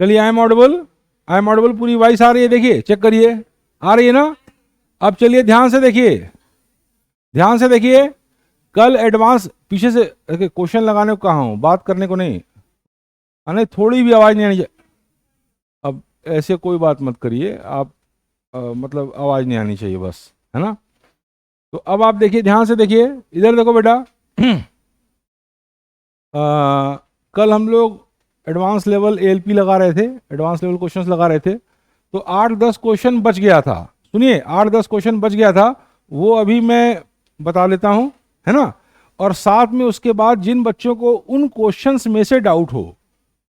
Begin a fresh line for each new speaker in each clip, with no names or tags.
चलिए, I am audible पूरी voice आ रही है, देखिए चेक करिए, आ रही है ना। अब चलिए ध्यान से देखिए, ध्यान से देखिए। कल एडवांस, पीछे से क्वेश्चन लगाने को कहा हूं, बात करने को नहीं। नहीं, थोड़ी भी आवाज नहीं आनी चाहिए। अब ऐसे कोई बात मत करिए आप, मतलब आवाज नहीं आनी चाहिए बस, है ना। तो अब आप देखिए, ध्यान से देखिए, इधर देखो बेटा। कल हम लोग एडवांस लेवल एएलपी लगा रहे थे, एडवांस लेवल क्वेश्चंस लगा रहे थे। तो 8-10 क्वेश्चन बच गया था, सुनिए 8-10 क्वेश्चन बच गया था, वो अभी मैं बता देता हूं, है ना। और साथ में उसके बाद जिन बच्चों को उन क्वेश्चंस में से डाउट हो,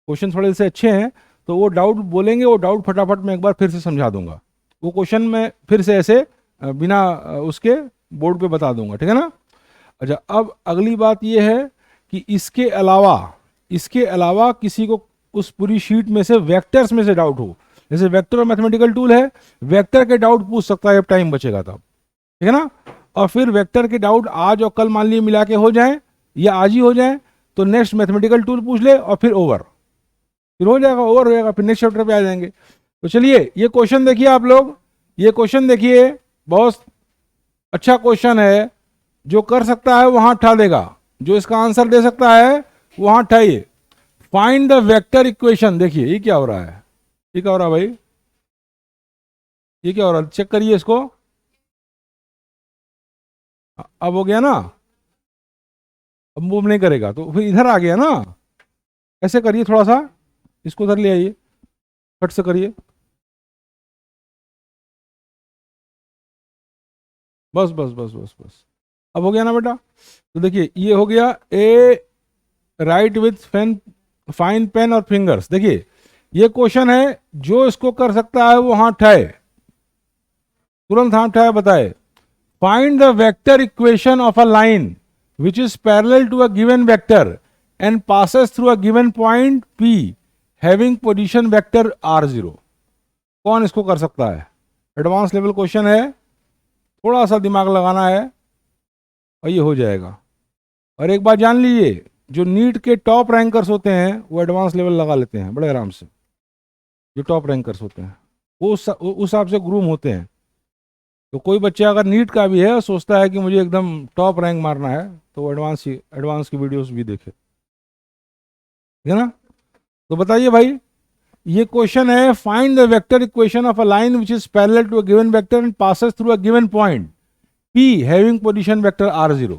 क्वेश्चन थोड़े से अच्छे हैं तो वो डाउट बोलेंगे, वो डाउट फटाफट मैं एक बार फिर से समझा दूंगा। वो क्वेश्चन मैं फिर से ऐसे बिना उसके बोर्ड पे बता दूंगा, ठीक है ना। अच्छा, अब अगली बात ये है कि इसके अलावा किसी को उस पूरी शीट में से वेक्टर्स में से डाउट हो, जैसे वेक्टर और मैथमेटिकल टूल है, वेक्टर के डाउट पूछ सकता है, अब टाइम बचेगा तब, ठीक है ना। और फिर वेक्टर के डाउट आज और कल मान लीजिए मिला के हो जाए या आज ही हो जाए, तो नेक्स्ट मैथमेटिकल टूल पूछ ले और फिर ओवर, फिर हो जाएगा, ओवर हो जाएगा, फिर नेक्स्ट चैप्टर पे आ जाएंगे। तो चलिए ये क्वेश्चन देखिए आप लोग, ये क्वेश्चन देखिए, बहुत अच्छा क्वेश्चन है। जो कर सकता है वहां उठा देगा, जो इसका आंसर दे सकता है वहां उठाइए। Find the vector equation. देखिए ये क्या हो रहा है, ये क्या हो रहा है भाई, ये क्या हो रहा है, चेक करिए इसको। अब हो गया ना, अब मूव नहीं करेगा तो फिर इधर आ गया ना। ऐसे करिए, थोड़ा सा इसको उधर ले आइए, फट से करिए, बस बस बस बस बस। अब हो गया ना बेटा। तो देखिए ये हो गया, a write with pen, fine pen और फिंगर्स। देखिए ये क्वेश्चन है, जो इसको कर सकता है वो हाथ उठाए, तुरंत हाथ उठाए, बताए। Find the vector equation of a line which is parallel to a given vector and passes through a given point P having position vector r0। कौन इसको कर सकता है? एडवांस लेवल क्वेश्चन है, थोड़ा सा दिमाग लगाना है और ये हो जाएगा। और एक बात जान लीजिए, जो नीट के टॉप रैंकर्स होते हैं वो एडवांस लेवल लगा लेते हैं बड़े आराम से। जो टॉप रैंकर्स होते हैं वो उस हिसाब से ग्रूम होते हैं। तो कोई बच्चा अगर नीट का भी है और सोचता है कि मुझे एकदम टॉप रैंक मारना है, तो वो एडवांस की वीडियोस भी देखे, ठीक है ना। तो बताइए भाई, ये क्वेश्चन है, find the vector equation of a line which is parallel to a given vector and passes through a given point P having position vector r0।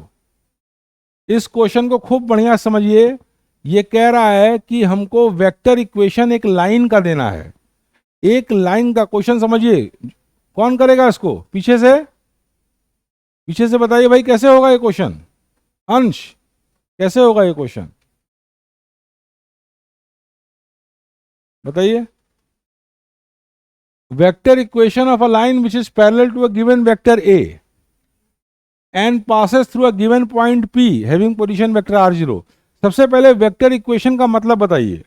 इस क्वेश्चन को खूब बढ़िया समझिए। ये कह रहा है कि हमको वेक्टर इक्वेशन एक लाइन का देना है, एक लाइन का क्वेश्चन। समझिए कौन करेगा इसको, पीछे से, पीछे से बताइए भाई कैसे होगा ये क्वेश्चन। अंश, कैसे होगा ये क्वेश्चन बताइए। Vector equation of a line which is parallel to a given vector a and passes through a given point P having position vector r0। सबसे पहले वेक्टर इक्वेशन का मतलब बताइए,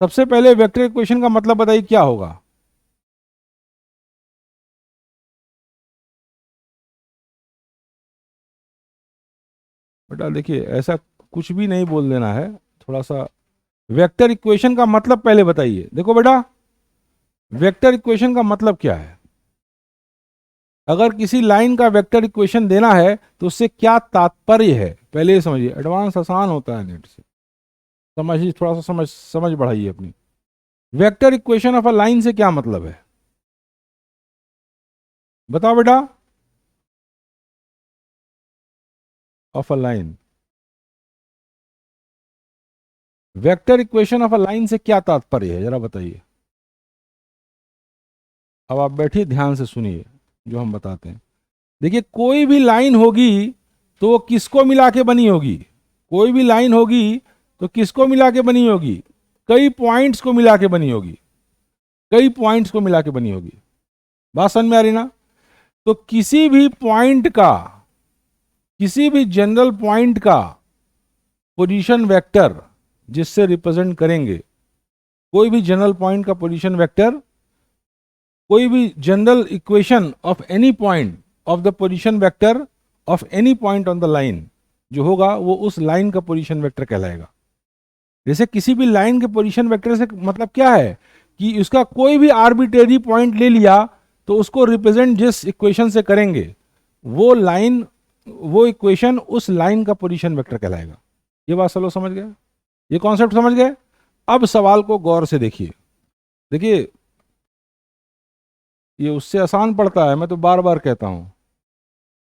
सबसे पहले वेक्टर इक्वेशन का मतलब बताइए क्या होगा। बेटा देखिए, ऐसा कुछ भी नहीं बोल देना है, थोड़ा सा वेक्टर इक्वेशन का मतलब पहले बताइए। देखो बेटा, वेक्टर इक्वेशन का मतलब क्या है? अगर किसी लाइन का वेक्टर इक्वेशन देना है तो उससे क्या तात्पर्य है, पहले ये समझिए। एडवांस आसान होता है नेट से, समझिए, थोड़ा सा समझ बढ़ाइए अपनी। Vector equation of a line से क्या मतलब है, बताओ बेटा। Of a line, vector equation of a line से क्या तात्पर्य है, जरा बताइए। अब आप बैठिए, ध्यान से सुनिए जो हम बताते हैं। देखिए कोई भी लाइन होगी तो वो किसको मिला के बनी होगी, कोई भी लाइन होगी तो किसको मिला के बनी होगी, कई पॉइंट्स को मिला के बनी होगी, कई पॉइंट्स को मिला के बनी होगी। बात समझ में आ रही ना। तो किसी भी पॉइंट का, किसी भी जनरल पॉइंट का पोजीशन वेक्टर जिससे रिप्रेजेंट करेंगे, कोई भी जनरल पॉइंट का पोजीशन वेक्टर, कोई भी general equation of any point of the position vector of any point on the line जो होगा वो उस लाइन का पोजीशन वेक्टर कहलाएगा। जैसे किसी भी लाइन के पोजीशन वेक्टर से मतलब क्या है कि उसका कोई भी आर्बिट्रेरी पॉइंट ले लिया तो उसको रिप्रेजेंट जिस इक्वेशन से करेंगे वो लाइन, वो इक्वेशन उस लाइन का पोजीशन वेक्टर कहलाएगा। ये बात चलो समझ गए, ये कॉन्सेप्ट समझ गए। अब सवाल को गौर से देखिए। देखिए ये उससे आसान पड़ता है, मैं तो बार बार कहता हूं,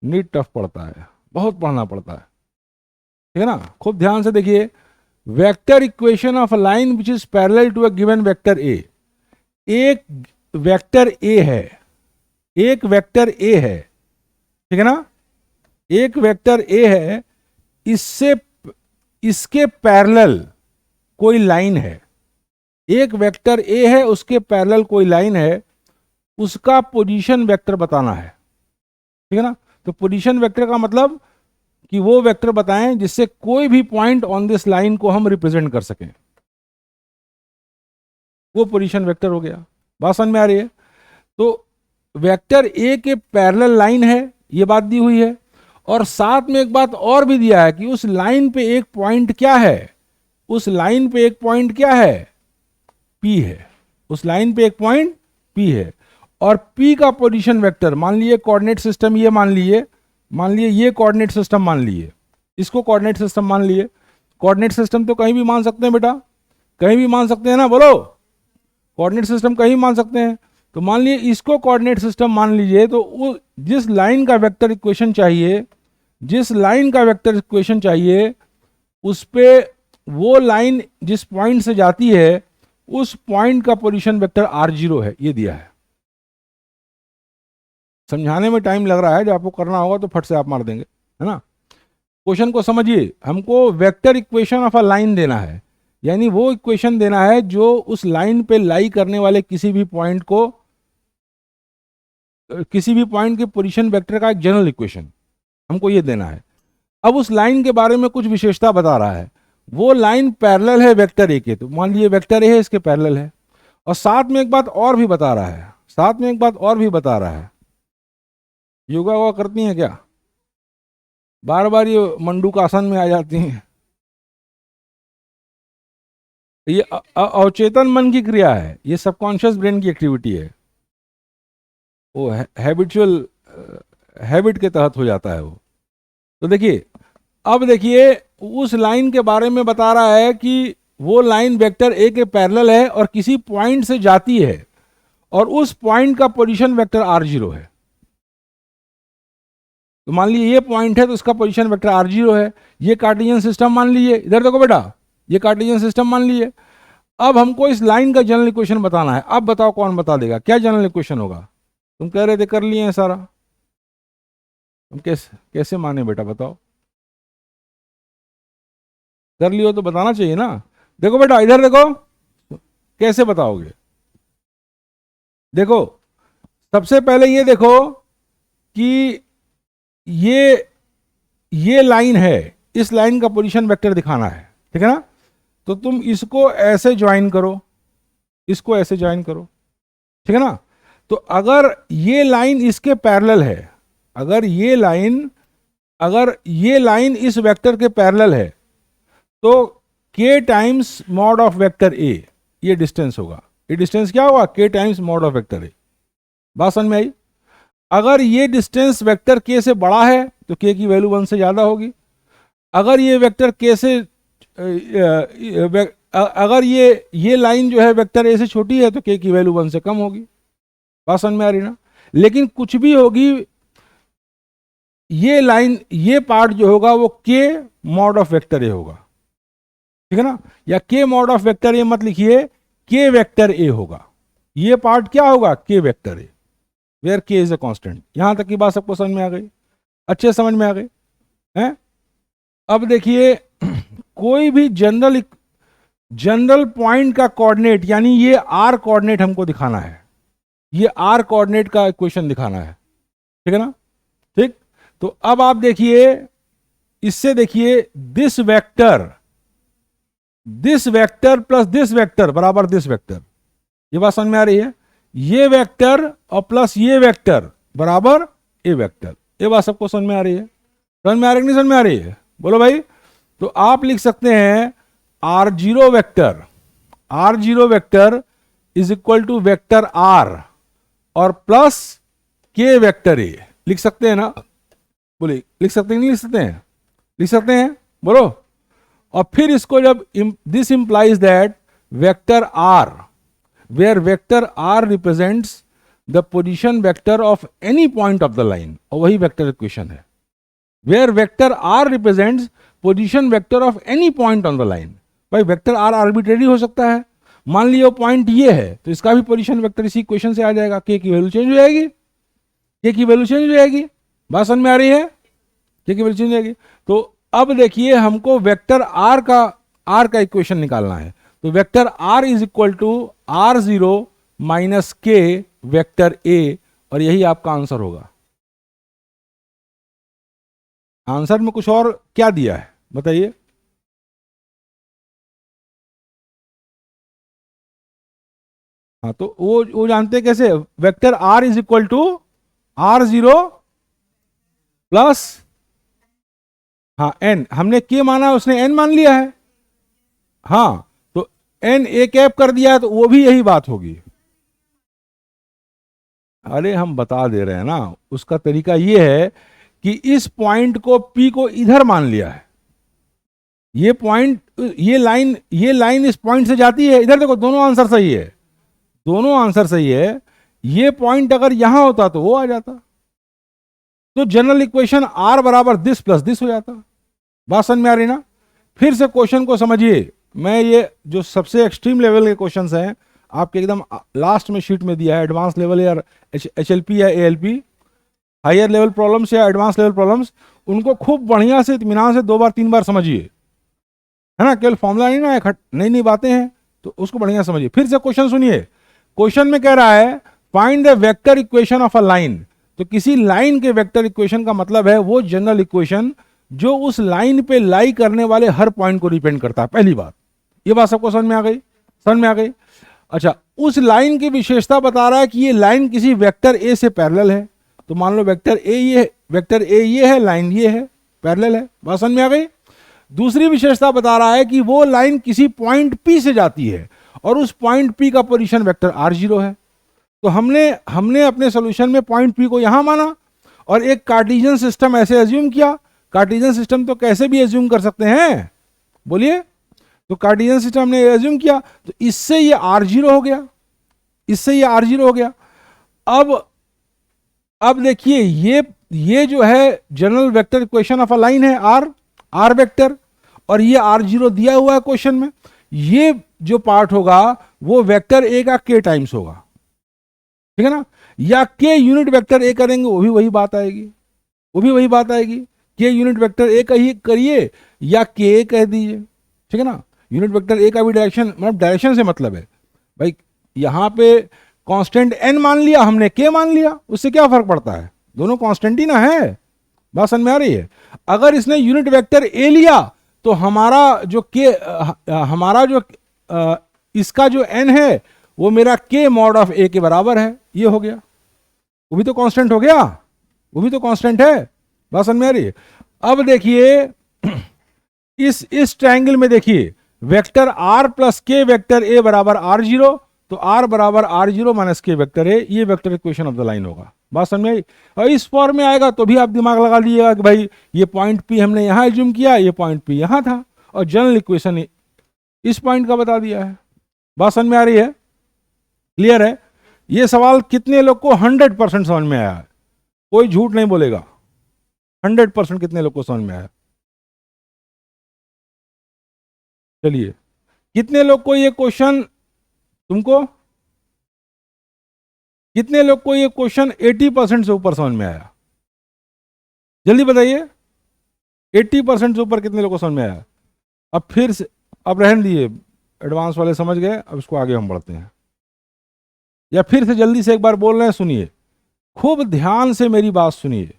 नीट टफ पड़ता है, बहुत पढ़ना पड़ता है, ठीक है ना। खूब ध्यान से देखिए, vector equation of a line which is parallel to a given vector A. एक वेक्टर ए है, एक वेक्टर ए है, ठीक है ना, एक वेक्टर ए है, इससे इसके पैरेलल कोई लाइन है, एक वेक्टर ए है उसके पैरेलल कोई लाइन है, उसका पोजीशन वेक्टर बताना है, ठीक है ना। तो पोजीशन वेक्टर का मतलब कि वो वेक्टर बताएं जिससे कोई भी पॉइंट ऑन दिस लाइन को हम रिप्रेजेंट कर सकें, वो पोजीशन वेक्टर हो गया। बात समझ में आ रही है। तो वेक्टर ए के पैरेलल लाइन है, ये बात दी हुई है, और साथ में एक बात और भी दिया है कि उस लाइन पे एक पॉइंट क्या है, उस लाइन पे एक पॉइंट क्या है, पी है, उस लाइन पे एक पॉइंट पी है। और पी का पोजीशन वेक्टर मान लिए कोऑर्डिनेट सिस्टम, ये मान लिए ये कोऑर्डिनेट सिस्टम मान लिए, इसको कोऑर्डिनेट सिस्टम मान लिए। कोऑर्डिनेट सिस्टम तो कहीं भी मान सकते हैं बेटा, कहीं भी मान सकते हैं ना, बोलो, कोऑर्डिनेट सिस्टम कहीं मान सकते हैं। तो मान लिए इसको कोऑर्डिनेट सिस्टम मान लीजिए, तो वो जिस लाइन का वेक्टर इक्वेशन चाहिए, जिस लाइन का वेक्टर इक्वेशन चाहिए, उस पे वो लाइन जिस पॉइंट से जाती है उस पॉइंट का पोजीशन वेक्टर r0 है, ये दिया है। समझाने में टाइम लग रहा है, जब आपको करना होगा तो फट से आप मार देंगे, है ना। क्वेश्चन को समझिए, हमको vector equation of a line देना है, यानी वो इक्वेशन देना है जो उस लाइन पे लाई करने वाले किसी भी पॉइंट को, किसी भी पॉइंट के पोजीशन वेक्टर का एक जनरल इक्वेशन हमको ये देना है। अब उस लाइन के बारे में कुछ विशेषता बता रहा है, वो लाइन पैरेलल है वेक्टर ए के, तो मान लीजिए वेक्टर ए है, इसके पैरेलल है। और साथ में एक बात और भी बता रहा है, साथ में एक बात और भी बता रहा है। योगा वोगा करती हैं क्या? बार बार ये मंडूक आसन में आ जाती हैं। ये अवचेतन मन की क्रिया है, ये सबकॉन्शियस ब्रेन की एक्टिविटी है, वो हैबिचुअल हैबिट के तहत हो जाता है वो। तो देखिए, अब देखिए उस लाइन के बारे में बता रहा है कि वो लाइन वेक्टर ए के पैरेलल है और किसी पॉइंट से जाती है, और उस पॉइंट का पोजीशन वेक्टर r0 है। तो मान लीजिए ये पॉइंट है तो इसका पोजीशन वेक्टर r0 है। ये कार्टेशियन सिस्टम मान लीजिए, इधर देखो बेटा, ये कार्टेशियन सिस्टम मान लीजिए। अब हमको इस लाइन का जनरल इक्वेशन बताना है। अब बताओ कौन बता देगा, क्या जनरल इक्वेशन होगा? तुम कह रहे थे कर लिए हैं सारा, तुम कैसे माने बेटा, बताओ। कर लियो तो बताना चाहिए ना। देखो बेटा, इधर देखो, कैसे बताओगे? देखो, सबसे पहले ये देखो कि ये लाइन है, इस लाइन का पोजीशन वेक्टर दिखाना है, ठीक है ना। तो तुम इसको ऐसे ज्वाइन करो, इसको ऐसे ज्वाइन करो, ठीक है ना। तो अगर ये लाइन इसके पैरेलल है, अगर ये लाइन इस वेक्टर के पैरेलल है, तो k times mod of vector a, ये डिस्टेंस होगा। ये डिस्टेंस क्या होगा? k times mod of vector a। बात समझ में आई? अगर ये डिस्टेंस वेक्टर k से बड़ा है तो k की वैल्यू 1 से ज्यादा होगी। अगर ये वेक्टर k से अगर ये लाइन जो है वेक्टर a से छोटी है तो k की वैल्यू 1 से कम होगी। बात समझ में आ रही ना। लेकिन कुछ भी होगी, ये लाइन, ये पार्ट जो होगा वो k mod of vector a होगा, ठीक है ना। या k mod of vector a मत लिखिए, k वेक्टर a होगा। ये पार्ट क्या होगा? k vector a, where k is a constant. यहां तक की बात सबको समझ में आ गई? अच्छे समझ में आ गई हैं? अब देखिए, कोई भी जनरल पॉइंट का कोऑर्डिनेट, यानी ये r कोऑर्डिनेट हमको दिखाना है, ये r कोऑर्डिनेट का इक्वेशन दिखाना है, ठीक है ना। ठीक, तो अब आप देखिए, इससे देखिए, this vector plus this vector बराबर दिस वेक्टर। ये बात समझ में आ रही है? ये वेक्टर और प्लस ये वेक्टर बराबर ए वेक्टर। ये बात सबको समझ में आ रही है? समझ में आ रही है कि नहीं समझ में आ रही है? बोलो भाई। तो आप लिख सकते हैं R zero vector is equal to vector R और प्लस के वेक्टर ए। लिख सकते हैं ना? बोले लिख सकते हैं, नहीं लिख सकते हैं? लिख सकते हैं, बोलो। और फिर इसको जब this implies that vector R, where vector R represents the position vector of any point of the line, और वही वेक्टर इक्वेशन है। Where vector R represents position vector of any point on the line. भाई vector R arbitrary हो सकता है, मान लिया वो पॉइंट ये है तो इसका भी पोजीशन वेक्टर इसी इक्वेशन से आ जाएगा। के की वैल्यू चेंज हो जाएगी, के की वैल्यू चेंज हो जाएगी। बात समझ में आ रही है? के की वैल्यू चेंज हो जाएगी। तो अब देखिए हमको वेक्टर आर का इक्वेशन निकालना है। तो vector R is equal to R zero minus K vector A, और यही आपका आंसर होगा। आंसर में कुछ और क्या दिया है बताइए? हाँ तो वो जानते हैं कैसे? Vector R is equal to R zero plus, हाँ एन, हमने के माना उसने एन मान लिया है। हाँ तो एन ए कैप कर दिया तो वो भी यही बात होगी। अरे हम बता दे रहे हैं ना, उसका तरीका ये है कि इस पॉइंट को पी को इधर मान लिया है। ये पॉइंट, ये लाइन इस पॉइंट से जाती है इधर। देखो दोनों आंसर सही है, दोनों आंसर सही है। ये पॉइंट अगर यहां होता तो वो आ जाता, तो जनरल इक्वेशन आर बराबर दिस प्लस दिस हो जाता। बात समझ में आ रही ना? फिर से क्वेश्चन को समझिए। मैं ये जो सबसे एक्सट्रीम लेवल के क्वेश्चंस हैं आपके एकदम लास्ट में शीट में दिया है, एडवांस लेवल या HLP या ALP, हायर लेवल प्रॉब्लम्स या एडवांस लेवल प्रॉब्लम्स, उनको खूब बढ़िया से इत्मीनान से 2 बार 3 बार समझिए, है ना? केवल फॉर्मूला नहीं ना, नई नई बातें हैं तो उसको बढ़िया समझिए। फिर से क्वेश्चन सुनिए। क्वेश्चन में कह रहा है find the vector equation of a line. तो किसी लाइन के वेक्टर इक्वेशन का मतलब है वो जनरल इक्वेशन जो उस लाइन पे लाई करने वाले हर पॉइंट को रिप्रेजेंट करता है। पहली बात, ये बात सबको समझ में आ गई? समझ में आ गई? अच्छा, उस लाइन की विशेषता बता रहा है कि ये लाइन किसी वेक्टर ए से पैरेलल है। तो मान लो वेक्टर ए ये है, लाइन ये है, पैरेलल है। बात समझ में आ गई? दूसरी विशेषता बता रहा है कि वो लाइन किसी पॉइंट पी से जाती है और उस पॉइंट पी का पोजीशन वेक्टर आर जीरो है। तो हमने अपने सॉल्यूशन में पॉइंट पी को यहां माना और एक कार्टेशियन सिस्टम ऐसे एज्यूम किया। कार्टेशियन सिस्टम तो कैसे भी एज्यूम कर सकते हैं, बोलिए। तो कार्टेशियन सिस्टम हमने एज्यूम किया तो इससे ये आर जीरो हो गया, इससे ये आर जीरो हो गया। अब देखिए ये जो है general vector equation of a line है आर वेक्टर, और ये आर जीरो दिया हुआ है क्वेश्चन में। ये जो पार्ट होगा वो वेक्टर ए का के टाइम्स होगा, ठीक है ना? या के यूनिट वेक्टर ए करेंगे वो भी वही बात आएगी, वो भी वही बात आएगी। के यूनिट वेक्टर ए करिए या के कह दीजिए, ठीक है ना? यूनिट वेक्टर ए का भी डायरेक्शन, मतलब डायरेक्शन से मतलब है भाई। यहां पे कांस्टेंट एन मान लिया हमने, के मान लिया, उससे क्या फर्क पड़ता है? दोनों कांस्टेंट ही ना है। बात समझ में आ रही है? अगर इसने यूनिट वेक्टर ए लिया तो हमारा जो इसका जो एन है वो मेरा के मॉड ऑफ ए के बराबर है। ये हो गया, वो भी तो कांस्टेंट हो गया, वो भी तो कांस्टेंट है। बात समझ में आ रही है? अब देखिए इस ट्रायंगल में देखिए vector are plus K vector ए बराबर आर जीरो, तो आर बराबर are zero minus K vector ए, ये vector equation of the line होगा। बात समझ में आई? और इस फॉर्म में आएगा तो भी आप दिमाग लगा लीजिएगा कि भाई ये पॉइंट पी हमने यहां एज्यूम किया, ये पॉइंट पी यहां था, और जनरल इक्वेशन इस पॉइंट का बता दिया है। बात समझ में आ रही है? क्लियर है? ये सवाल कितने लोग को 100% समझ में आया है? कोई झूठ नहीं बोलेगा, 100% कितने लोग को समझ में आया? चलिए, कितने लोग को ये क्वेश्चन, तुमको कितने लोग को ये क्वेश्चन 80% से ऊपर समझ में आया? जल्दी बताइए, 80% से ऊपर कितने लोग को समझ में आया? अब फिर से, अब रहने दिए, एडवांस वाले समझ गए, अब इसको आगे हम बढ़ते हैं। या फिर से जल्दी से एक बार बोल रहे हैं, सुनिए, खूब ध्यान से मेरी बात सुनिए।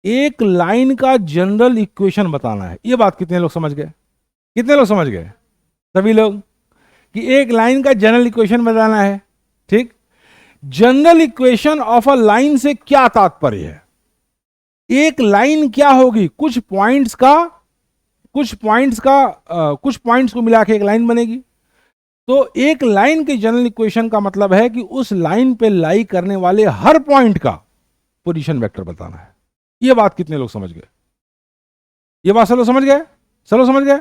एक लाइन का जनरल इक्वेशन बताना है। ये बात कितने लोग समझ गए? कितने लोग समझ गए? सभी लोग, कि एक लाइन का जनरल इक्वेशन बताना है। ठीक, general equation of a line से क्या तात्पर्य है? एक लाइन क्या होगी? कुछ कुछ पॉइंट्स कुछ पॉइंट्स को मिला के एक लाइन बनेगी। तो एक लाइन के जनरल इक्वेशन का मतलब है कि उस लाइन पे लाई करने वाले हर पॉइंट का पोजीशन वेक्टर बताना है। ये बात कितने लोग समझ गए? ये बात सब लोग समझ गए? सब लोग समझ गए?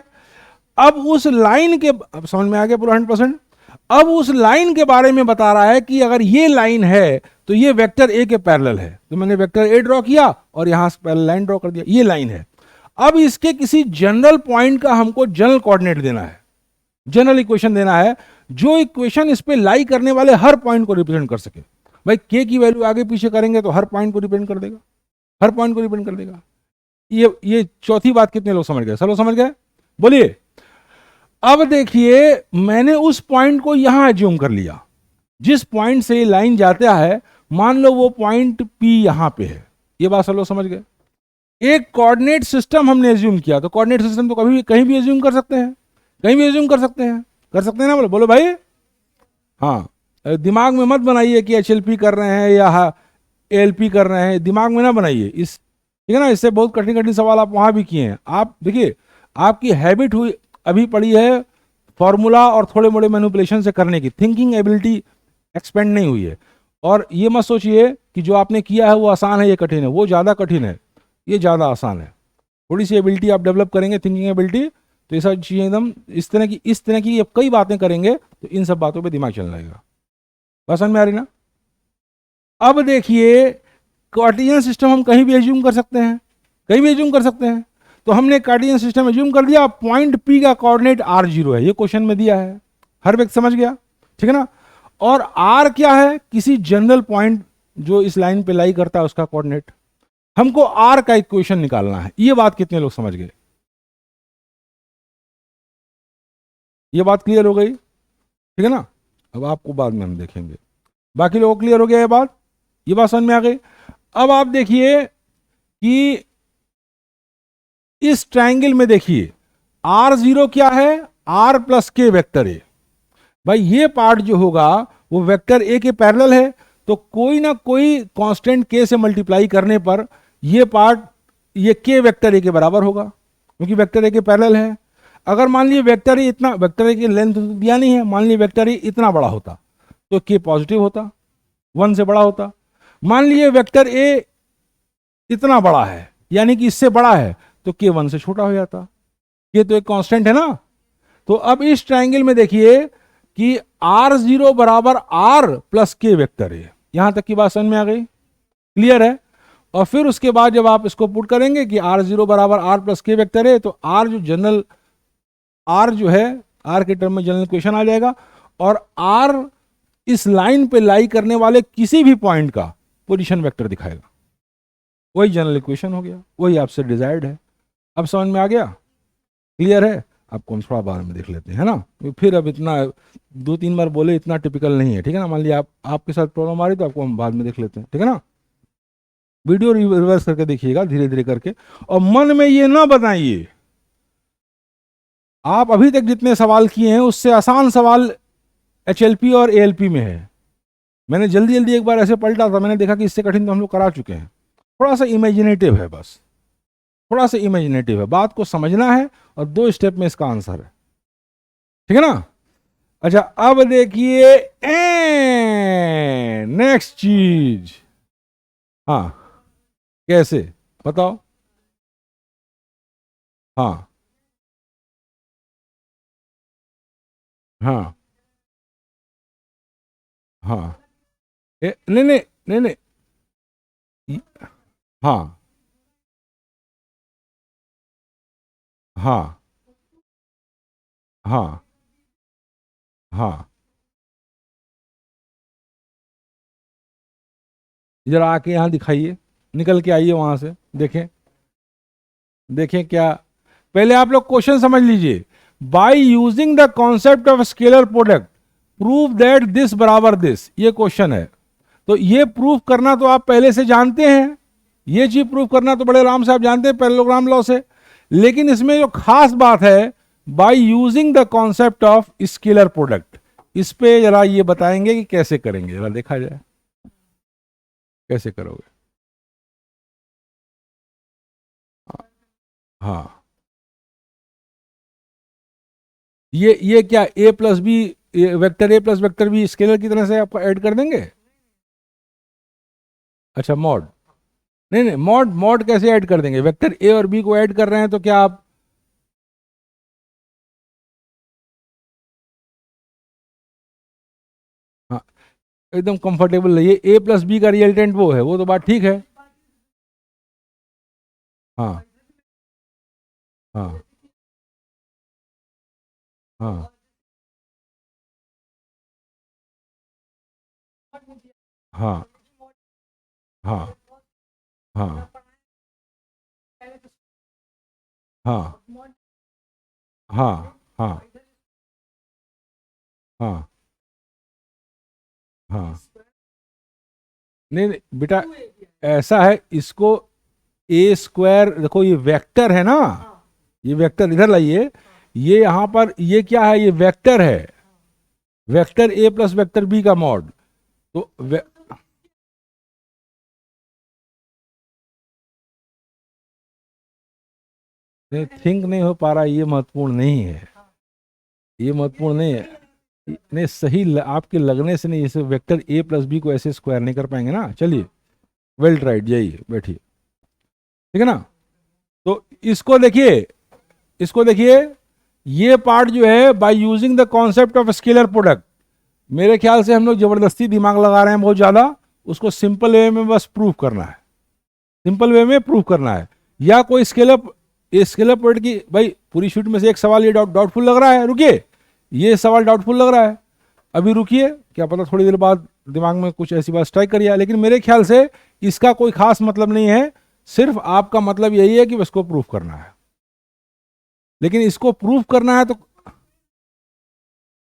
अब उस लाइन के, अब समझ में आ गया पूरा 100%? अब उस लाइन के बारे में बता रहा है कि अगर ये लाइन है तो ये वेक्टर ए के पैरेलल है। तो मैंने वेक्टर ए ड्रॉ किया और यहां से पैरेलल लाइन ड्रॉ कर दिया, ये लाइन है। अब इसके किसी जनरल पॉइंट का हमको जनरल कोऑर्डिनेट देना है, जनरल इक्वेशन देना है, जो इक्वेशन इस पे लाई करने वाले हर पॉइंट को रिप्रेजेंट कर सके। भाई के की वैल्यू आगे पीछे करेंगे तो हर पॉइंट को रिप्रेजेंट कर देगा, हर पॉइंट को रिप्रेजेंट कर देगा। ये चौथी बात कितने लोग समझ गए? सब लोग समझ गए? बोलिए। अब देखिए, मैंने उस पॉइंट को यहां एज्यूम कर लिया, जिस पॉइंट से लाइन जाता है, मान लो वो पॉइंट पी यहां पे है। ये बात सब लोग समझ गए? एक कोऑर्डिनेट सिस्टम हमने एज्यूम किया, तो कोऑर्डिनेट सिस्टम तो कभी भी कहीं भी एज्यूम कर सकते हैं, कहीं भी एज्यूम कर सकते हैं, कर सकते हैं ना? बोलो बोलो भाई। हाँ, दिमाग में मत बनाइए कि HLP कर रहे हैं या ALP कर रहे हैं, दिमाग में ना बनाइए इस, ठीक है ना? इससे बहुत कठिन कठिन सवाल आप वहां भी किए हैं। आप देखिए, आपकी हैबिट हुई अभी पड़ी है फॉर्मूला और थोड़े मोड़े मैनिपुलेशन से करने की, थिंकिंग एबिलिटी एक्सपेंड नहीं हुई है। और ये मत सोचिए कि जो आपने किया है वो आसान है, ये कठिन है, वो ज़्यादा कठिन है, ये ज़्यादा आसान है। थोड़ी सी एबिलिटी आप डेवलप करेंगे, थिंकिंग एबिलिटी, तो ये सब चीज़ें एकदम इस तरह की कई बातें करेंगे तो इन सब बातों पे दिमाग चलने लगेगा। बात समझ में आ रही ना? अब देखिए, कार्टेशियन सिस्टम हम कहीं भी एज्यूम कर सकते हैं, कहीं भी एज्यूम कर सकते हैं। तो हमने कार्टेशियन सिस्टम एज्यूम कर दिया, पॉइंट पी का कोऑर्डिनेट r0 है, ये क्वेश्चन में दिया है, हर व्यक्ति समझ गया, ठीक है ना? और r क्या है? किसी जनरल पॉइंट जो इस लाइन पे लाई करता है उसका कोऑर्डिनेट। हमको r का इक्वेशन निकालना है। ये बात कितने लोग समझ गए? ये बात क्लियर हो गई, ठीक है ना? अब आपको बाद में हम देखेंगे, बाकी लोगों को क्लियर हो गया ये बात समझ में आ गई। अब आप देखिए कि इस ट्रायंगल में देखिए, r0 क्या है? r प्लस के वेक्टर ए। भाई ये पार्ट जो होगा वो वेक्टर ए के पैरेलल है, तो कोई ना कोई कांस्टेंट के से मल्टीप्लाई करने पर ये पार्ट, ये के वेक्टर ए के बराबर होगा, क्योंकि वेक्टर ए के पैरेलल है। अगर मान लीजिए वेक्टर ए इतना, वेक्टर ए की लेंथ तो दिया नहीं है, मान लीजिए वेक्टर ए इतना बड़ा होता तो के पॉजिटिव होता, 1 से बड़ा होता। मान लीजिए वेक्टर ए इतना बड़ा है, यानी कि इससे बड़ा है, तो के 1 से छोटा हो जाता। ये तो एक कांस्टेंट है ना? तो अब इस ट्रायंगल में देखिए कि r0 बराबर r प्लस के वेक्टर है। यहां तक की बात समझ में आ गई? क्लियर है? और फिर उसके बाद जब आप इसको पुट करेंगे कि r0 बराबर r प्लस के वेक्टर है, तो r जो जनरल, r जो है, r के टर्म में जनरल इक्वेशन आ जाएगा, और r इस लाइन पे लाई करने वाले किसी भी पॉइंट का पोजीशन वेक्टर दिखाएगा। वही जनरल इक्वेशन हो गया, वही आपसे डिजायर्ड है। अब समझ में आ गया? क्लियर है? आपको हम थोड़ा बाद में देख लेते हैं, है ना? फिर अब इतना 2-3 बार बोले इतना टिपिकल नहीं है, ठीक है ना? मान लिया आपके साथ प्रॉब्लम आ रही तो आपको हम बाद में देख लेते हैं, ठीक है ना? वीडियो रिवर्स करके देखिएगा धीरे धीरे करके, और मन में ये ना बताइए, आप अभी तक जितने सवाल किए हैं उससे आसान सवाल HLP और ALP में है। मैंने जल्दी जल्दी एक बार ऐसे पलटा था, मैंने देखा कि इससे कठिन तो हम लोग करा चुके हैं। थोड़ा सा इमेजिनेटिव है, बस थोड़ा सा इमेजिनेटिव है, बात को समझना है, और 2 स्टेप में इसका आंसर है, ठीक है ना? अच्छा, अब देखिए नेक्स्ट चीज। हाँ, कैसे बताओ? हाँ हाँ हाँ, नहीं नहीं नहीं नहीं, हाँ हाँ हाँ हाँ, जरा आके यहाँ दिखाइए, निकल के आइए वहां से, देखें देखें क्या। पहले आप लोग क्वेश्चन समझ लीजिए। By using the concept of scalar product prove that this बराबर दिस, ये क्वेश्चन है। तो ये प्रूफ करना तो आप पहले से जानते हैं, ये चीज प्रूफ करना तो बड़े आराम से आप जानते हैं पैरेललोग्राम लॉ से। लेकिन इसमें जो खास बात है, by using the concept of scalar product, इस पे जरा ये बताएंगे कि कैसे करेंगे, जरा देखा जाए कैसे करोगे। हाँ ये क्या A plus B, vector A plus vector B scalar की तरह से आपको ऐड कर देंगे। अच्छा मॉड, नहीं नहीं, मॉड मॉड कैसे ऐड कर देंगे? वेक्टर ए और बी को ऐड कर रहे हैं तो क्या आप, हाँ एकदम कंफर्टेबल रहिए, ए प्लस बी का रिजल्टेंट वो है, वो तो बात ठीक है। हाँ हाँ हाँ हाँ हाँ हाँ हाँ हाँ हाँ हाँ हाँ, नहीं नहीं बेटा, ऐसा है इसको, ए स्क्वायर देखो ये वेक्टर है ना, ये वेक्टर इधर लाइए, ये यहां पर ये क्या है, ये वेक्टर है, vector A plus vector B का मॉड। तो थिंक नहीं हो पा रहा, ये महत्वपूर्ण नहीं है, ये महत्वपूर्ण नहीं है। नहीं सही आपके लगने से नहीं, इसे वेक्टर ए प्लस बी को ऐसे स्क्वायर नहीं कर पाएंगे ना। चलिए वेल ट्राइड, यही बैठिए, ठीक है ना। तो इसको देखिए, इसको देखिए, ये पार्ट जो है by using the concept of scalar product, मेरे ख्याल से हम लोग जबरदस्ती दिमाग लगा रहे हैं बहुत ज्यादा, उसको सिंपल वे में बस प्रूव करना है, सिंपल वे में प्रूव करना है। या कोई स्केलर प्रोडक्ट की, भाई पूरी शीट में से एक सवाल ये डाउटफुल लग रहा है, रुकिए, ये सवाल डाउटफुल लग रहा है, अभी रुकिए, क्या पता थोड़ी देर बाद दिमाग में कुछ ऐसी बात स्ट्राइक करिए, लेकिन मेरे ख्याल से इसका कोई खास मतलब नहीं है, सिर्फ आपका मतलब यही है कि इसको प्रूफ करना है। लेकिन इसको प्रूफ करना है तो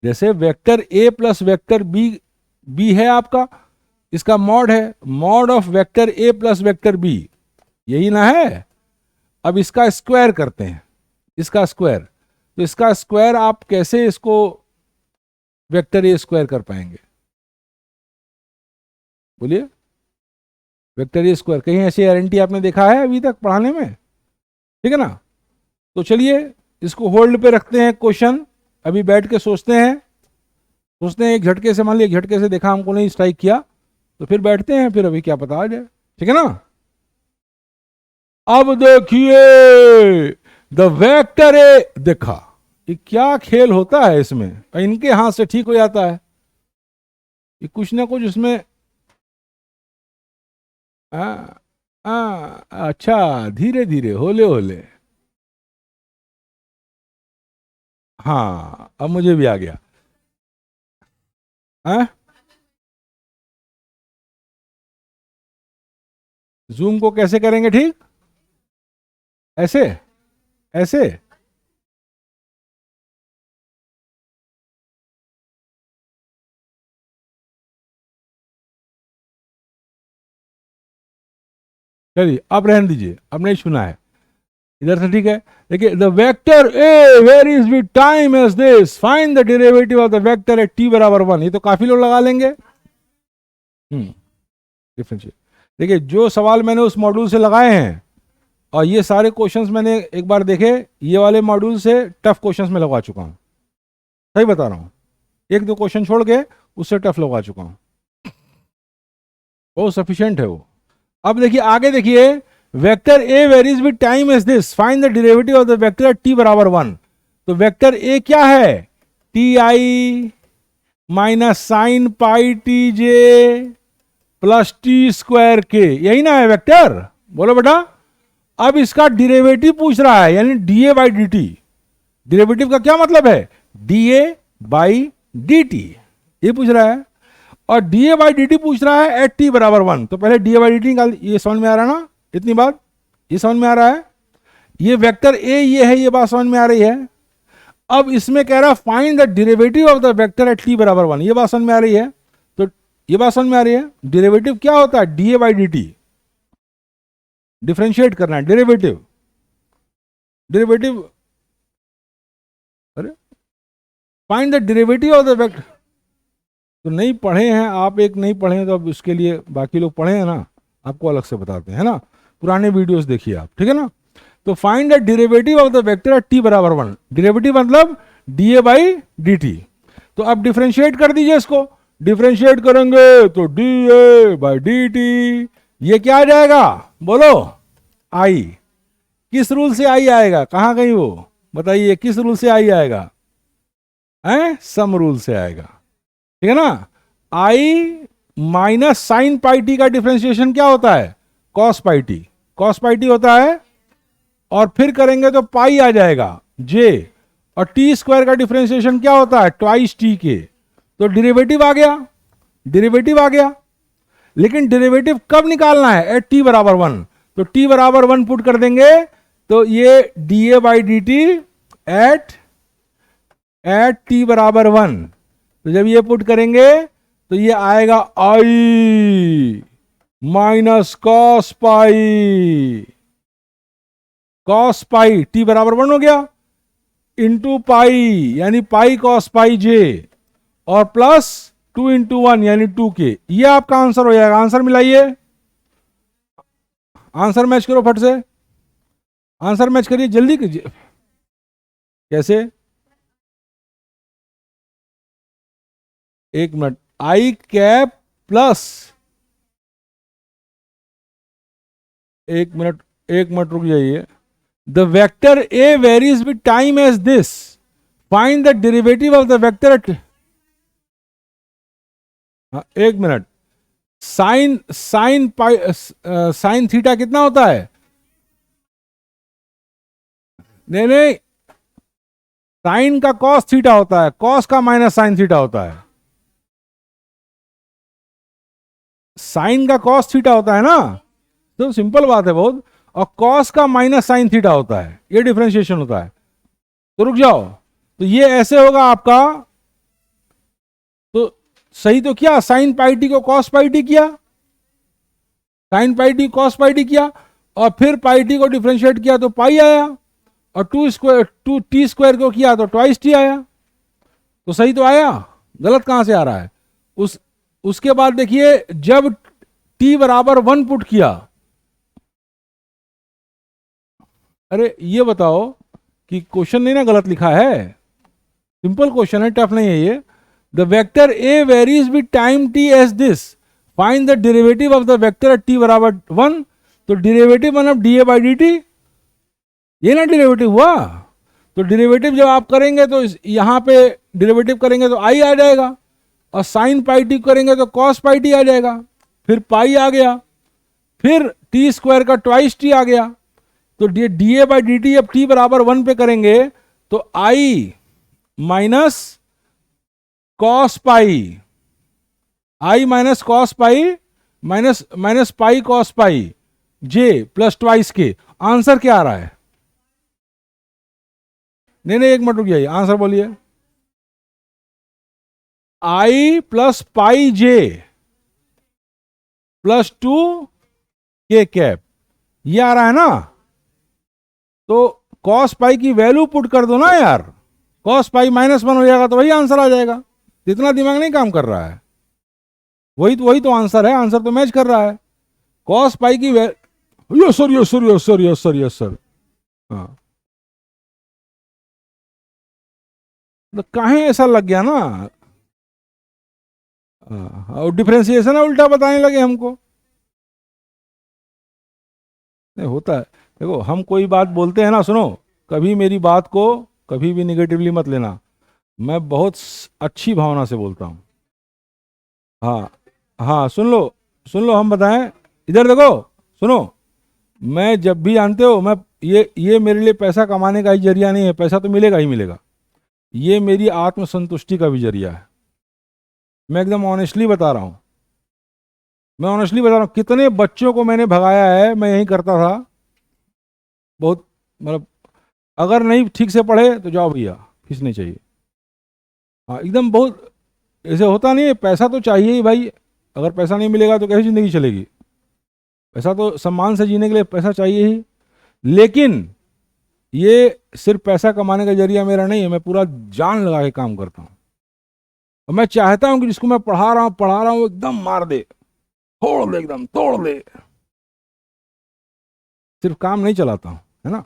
जैसे vector A plus vector B, B है आपका, इसका मॉड है, mod of vector A plus vector B, यही ना है। अब इसका स्क्वायर करते हैं, इसका स्क्वायर, तो इसका स्क्वायर आप कैसे इसको वेक्टर ए स्क्वायर कर पाएंगे, बोलिए? वेक्टर ए स्क्वायर, कहीं ऐसी गारंटी आपने देखा है अभी तक पढ़ाने में? ठीक है ना। तो चलिए इसको होल्ड पे रखते हैं क्वेश्चन, अभी बैठ के सोचते हैं, सोचते हैं, एक झटके से, मान लिया एक झटके से देखा हमको नहीं स्ट्राइक किया, तो फिर बैठते हैं, फिर अभी क्या पता आ जाए, ठीक है ना। अब देखिए द वेक्टर ए, देखा ये क्या खेल होता है इसमें, इनके हाथ से ठीक हो जाता है, ये कुछ ना कुछ उसमें, आ, अच्छा धीरे धीरे होले होले, हाँ अब मुझे भी आ गया। जूम को कैसे करेंगे ठीक? ऐसे, ऐसे, चलिए अब रहने दीजिए, अब नहीं सुना है, इधर से ठीक है। देखिए the vector A where is with time as this, find the derivative of the vector at T बराबर 1, ये तो काफी लोग लगा लेंगे। डिफरेंशिएट, देखिए जो सवाल मैंने उस मॉड्यूल से लगाए हैं और ये सारे क्वेश्चंस मैंने एक बार देखे, ये वाले मॉड्यूल से टफ क्वेश्चंस में लगवा चुका हूं, सही बता रहा हूं, एक दो क्वेश्चन छोड़ के उससे टफ लगवा चुका हूं, बहुत सफिशिएंट है वो। अब देखिए आगे देखिए, vector A varies with time is this, find the derivative of the vector T बराबर 1, तो वेक्टर ए क्या है, T I minus sine pi T J plus T square के, यही ना है वेक्टर, बोलो बेटा। अब इसका डेरिवेटिव पूछ रहा है, यानी D A by D T, derivative का क्या मतलब है, D A by D T, ये पूछ रहा है, और D A by D T पूछ रहा है एट टी बराबर 1, तो पहले D A by D T निकाल, ये समझ में आ रहा है ना, इतनी बात ये समझ में आ रहा है, ये वेक्टर ए ये है, ये बात समझ में आ रही है। अब इसमें कह रहा है find the derivative of the vector at T बराबर 1, ये बात समझ में आ रही है, तो ये बात समझ में आ रही है, डेरिवेटिव क्या होता है, D A by D T, differentiate करना है, डेरिवेटिव, डेरिवेटिव, अरे find the derivative of the vector, तो नहीं पढ़े हैं आप, एक नहीं पढ़े हैं तो अब उसके लिए बाकी लोग पढ़े हैं ना, आपको अलग से बताते हैं ना, पुराने वीडियोस देखिए आप, ठीक है ना। तो find the derivative of the vector at T बराबर 1, डेरिवेटिव मतलब D A by D T. तो अब डिफ्रेंशिएट कर दीजिए इसको, डिफ्रेंशिएट करेंगे तो d A by D T, ये क्या आ जाएगा बोलो, आई। किस रूल से आई आएगा, कहां गई वो बताइए, किस रूल से आई आएगा, सम रूल से आएगा, ठीक है ना। आई माइनस साइन पाई टी का डिफ्रेंशिएशन क्या होता है, cos pi T, cos pi T होता है, और फिर करेंगे तो पाई आ जाएगा जे, और टी स्क्वायर का डिफ्रेंशिएशन क्या होता है, ट्वाइस टी के, तो डेरिवेटिव आ गया, डेरिवेटिव आ गया। लेकिन डेरिवेटिव कब निकालना है, एट टी बराबर 1, तो टी बराबर 1 पुट कर देंगे तो ये D A by D T eight T बराबर 1, तो जब ये पुट करेंगे तो ये आएगा i minus cos pi, cos pi t बराबर 1 हो गया, इंटू पाई यानी पाई कॉस पाई जे, और प्लस 2 इंटू 1 यानी 2 के, ये आपका आंसर हो जाएगा। आंसर मिलाइए, आंसर मैच करो फट से, आंसर मैच करिए जल्दी कीजिए। कैसे, एक मिनट, आई कैप प्लस, एक मिनट रुक जाइए, the vector A varies with time as this, find the derivative of the vector at, एक minute, sine pi sine theta कितना होता है, नहीं साइन का कॉस थीटा होता है, कॉस का माइनस साइन थीटा होता है, साइन का कॉस थीटा होता है ना, तो सिंपल बात है बहुत, और कॉस का माइनस साइन थीटा होता है, ये डिफरेंशिएशन होता है। तो रुक जाओ, तो ये ऐसे होगा आपका, तो सही तो क्या, साइन पाई टी को कॉस पाई टी किया, sine pi T cos pi T किया, और फिर पाई टी को डिफरेंशिएट किया तो पाई आया, और टू टी स्क्वायर को किया तो ट्वाइस टी आया, तो सही तो आया, गलत कहां से आ रहा है। उसके बाद देखिए, जब टी बराबर 1 पुट किया, अरे ये बताओ कि क्वेश्चन नहीं ना गलत लिखा है, सिंपल क्वेश्चन है, टफ नहीं है ये। The vector A varies with time T as this, find the derivative of the vector at T बराबर 1, तो डेरिवेटिव मतलब D A by D T, ये ना डेरिवेटिव हुआ, तो डेरिवेटिव जब आप करेंगे तो यहां पे डेरिवेटिव करेंगे तो आई आ जाएगा, और साइन पाई टी करेंगे तो कॉस पाई टी आ जाएगा, फिर पाई आ गया, फिर टी स्क्वायर का ट्वाइस टी आ गया, तो d A by D t अब टी बराबर 1 पे करेंगे तो i minus cos pi, i minus cos pi minus pi cos pi j plus twice k, answer क्या आ रहा है, नहीं एक मिनट रुक जाइए, आंसर बोलिए, आई प्लस पाई जे प्लस 2 के कैप, ये आ रहा है ना। तो कॉस पाई की वैल्यू पुट कर दो ना यार, कॉस पाई -1 हो जाएगा तो वही आंसर आ जाएगा, इतना दिमाग नहीं काम कर रहा है, वही तो आंसर है, आंसर तो मैच कर रहा है। कॉस पाई की यस सर, हाँ तो कहीं ऐसा लग गया ना, और डिफ्रेंसिएशन उल्टा बताने लगे हमको, नहीं होता है। देखो हम कोई बात बोलते हैं ना, सुनो, कभी मेरी बात को कभी भी निगेटिवली मत लेना, मैं बहुत अच्छी भावना से बोलता हूँ। हाँ हाँ, सुन लो हम बताएं, इधर देखो सुनो, मैं जब भी जानते हो, मैं ये मेरे लिए पैसा कमाने का ही जरिया नहीं है, पैसा तो मिलेगा ही मिलेगा, ये मेरी आत्मसंतुष्टि का भी जरिया है, मैं एकदम ऑनेस्टली बता रहा हूँ, मैं ऑनेस्टली बता रहा हूँ, कितने बच्चों को मैंने भगाया है, मैं यही करता था, बहुत मतलब, अगर नहीं ठीक से पढ़े तो जाओ भैया, फीस नहीं चाहिए, हाँ एकदम, बहुत ऐसे होता नहीं है, पैसा तो चाहिए ही भाई, अगर पैसा नहीं मिलेगा तो कैसी ज़िंदगी चलेगी, पैसा तो सम्मान से जीने के लिए पैसा चाहिए ही, लेकिन ये सिर्फ पैसा कमाने का जरिया मेरा नहीं है, मैं पूरा जान लगा के काम करता हूँ, और मैं चाहता हूँ कि जिसको मैं पढ़ा रहा हूँ एकदम मार दे, फोड़ दे, एकदम तोड़ दे, सिर्फ काम नहीं चलाता हूँ, है ना।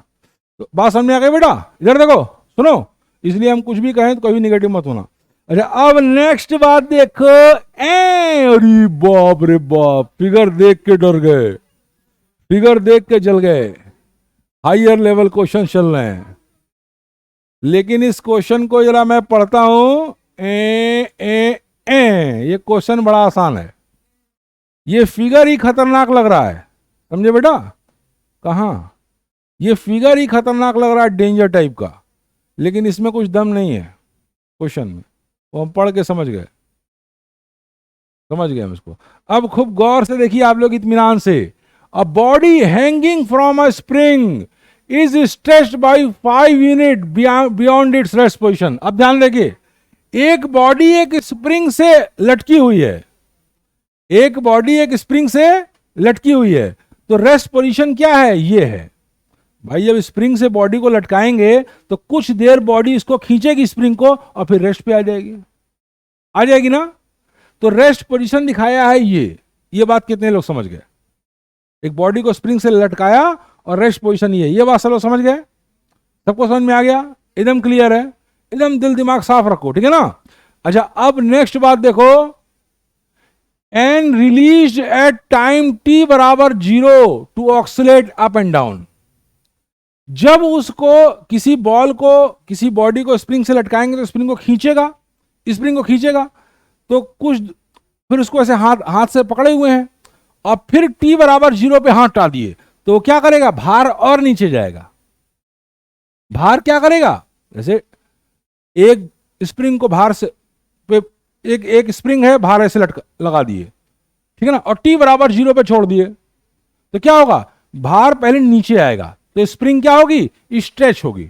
तो बात समझ में आ गई बेटा, इधर देखो सुनो, इसलिए हम कुछ भी कहें तो कभी निगेटिव मत होना। अच्छा, अब नेक्स्ट बात देखो, अरे बाप रे बाप, फिगर देख के डर गए, फिगर देख के जल गए। हायर लेवल क्वेश्चन चल रहे हैं, लेकिन इस क्वेश्चन को जरा मैं पढ़ता हूं। ये क्वेश्चन बड़ा आसान है, ये फिगर ही खतरनाक लग रहा है, समझे बेटा? कहां, ये फिगर ही खतरनाक लग रहा है, डेंजर टाइप का, लेकिन इसमें कुछ दम नहीं है क्वेश्चन में, वो हम पढ़ के समझ गए, समझ गए हम इसको। अब खूब गौर से देखिए आप लोग, इत्मीनान से। A body hanging from a spring is stretched by 5 unit beyond its rest position. अब ध्यान देखिए, एक बॉडी एक स्प्रिंग से लटकी हुई है, एक बॉडी एक स्प्रिंग से लटकी हुई है, तो रेस्ट पोजीशन क्या है? ये है भाई। जब स्प्रिंग से बॉडी को लटकाएंगे तो कुछ देर बॉडी इसको खींचेगी स्प्रिंग को, और फिर रेस्ट पे आ जाएगी, आ जाएगी ना। तो रेस्ट पोजीशन दिखाया है ये बात कितने लोग समझ गए? एक बॉडी को स्प्रिंग से लटकाया और रेस्ट पोजीशन ये बात सब लोग समझ गए? सबको समझ में आ गया? एकदम क्लियर है, एकदम दिल दिमाग साफ रखो, ठीक है ना। अच्छा, अब नेक्स्ट बात देखो, and release at time t बराबर 0 to oscillate up and down. जब उसको, किसी बॉल को, किसी बॉडी को स्प्रिंग से लटकाएंगे तो स्प्रिंग को खींचेगा, स्प्रिंग को खींचेगा, तो कुछ फिर उसको ऐसे हाथ से पकड़े हुए हैं, और फिर t बराबर 0 पे हाथ डाल दिए, तो क्या करेगा? भार और नीचे जाएगा। भार क्या करेगा? जैसे एक स्प्रिंग को भार से पे, एक स्प्रिंग है, भार ऐसे लगा दिए, ठीक है ना, और t बराबर 0 पे छोड़ दिए, तो क्या होगा? भार पहले नीचे आएगा, तो स्प्रिंग क्या होगी? स्ट्रेच होगी।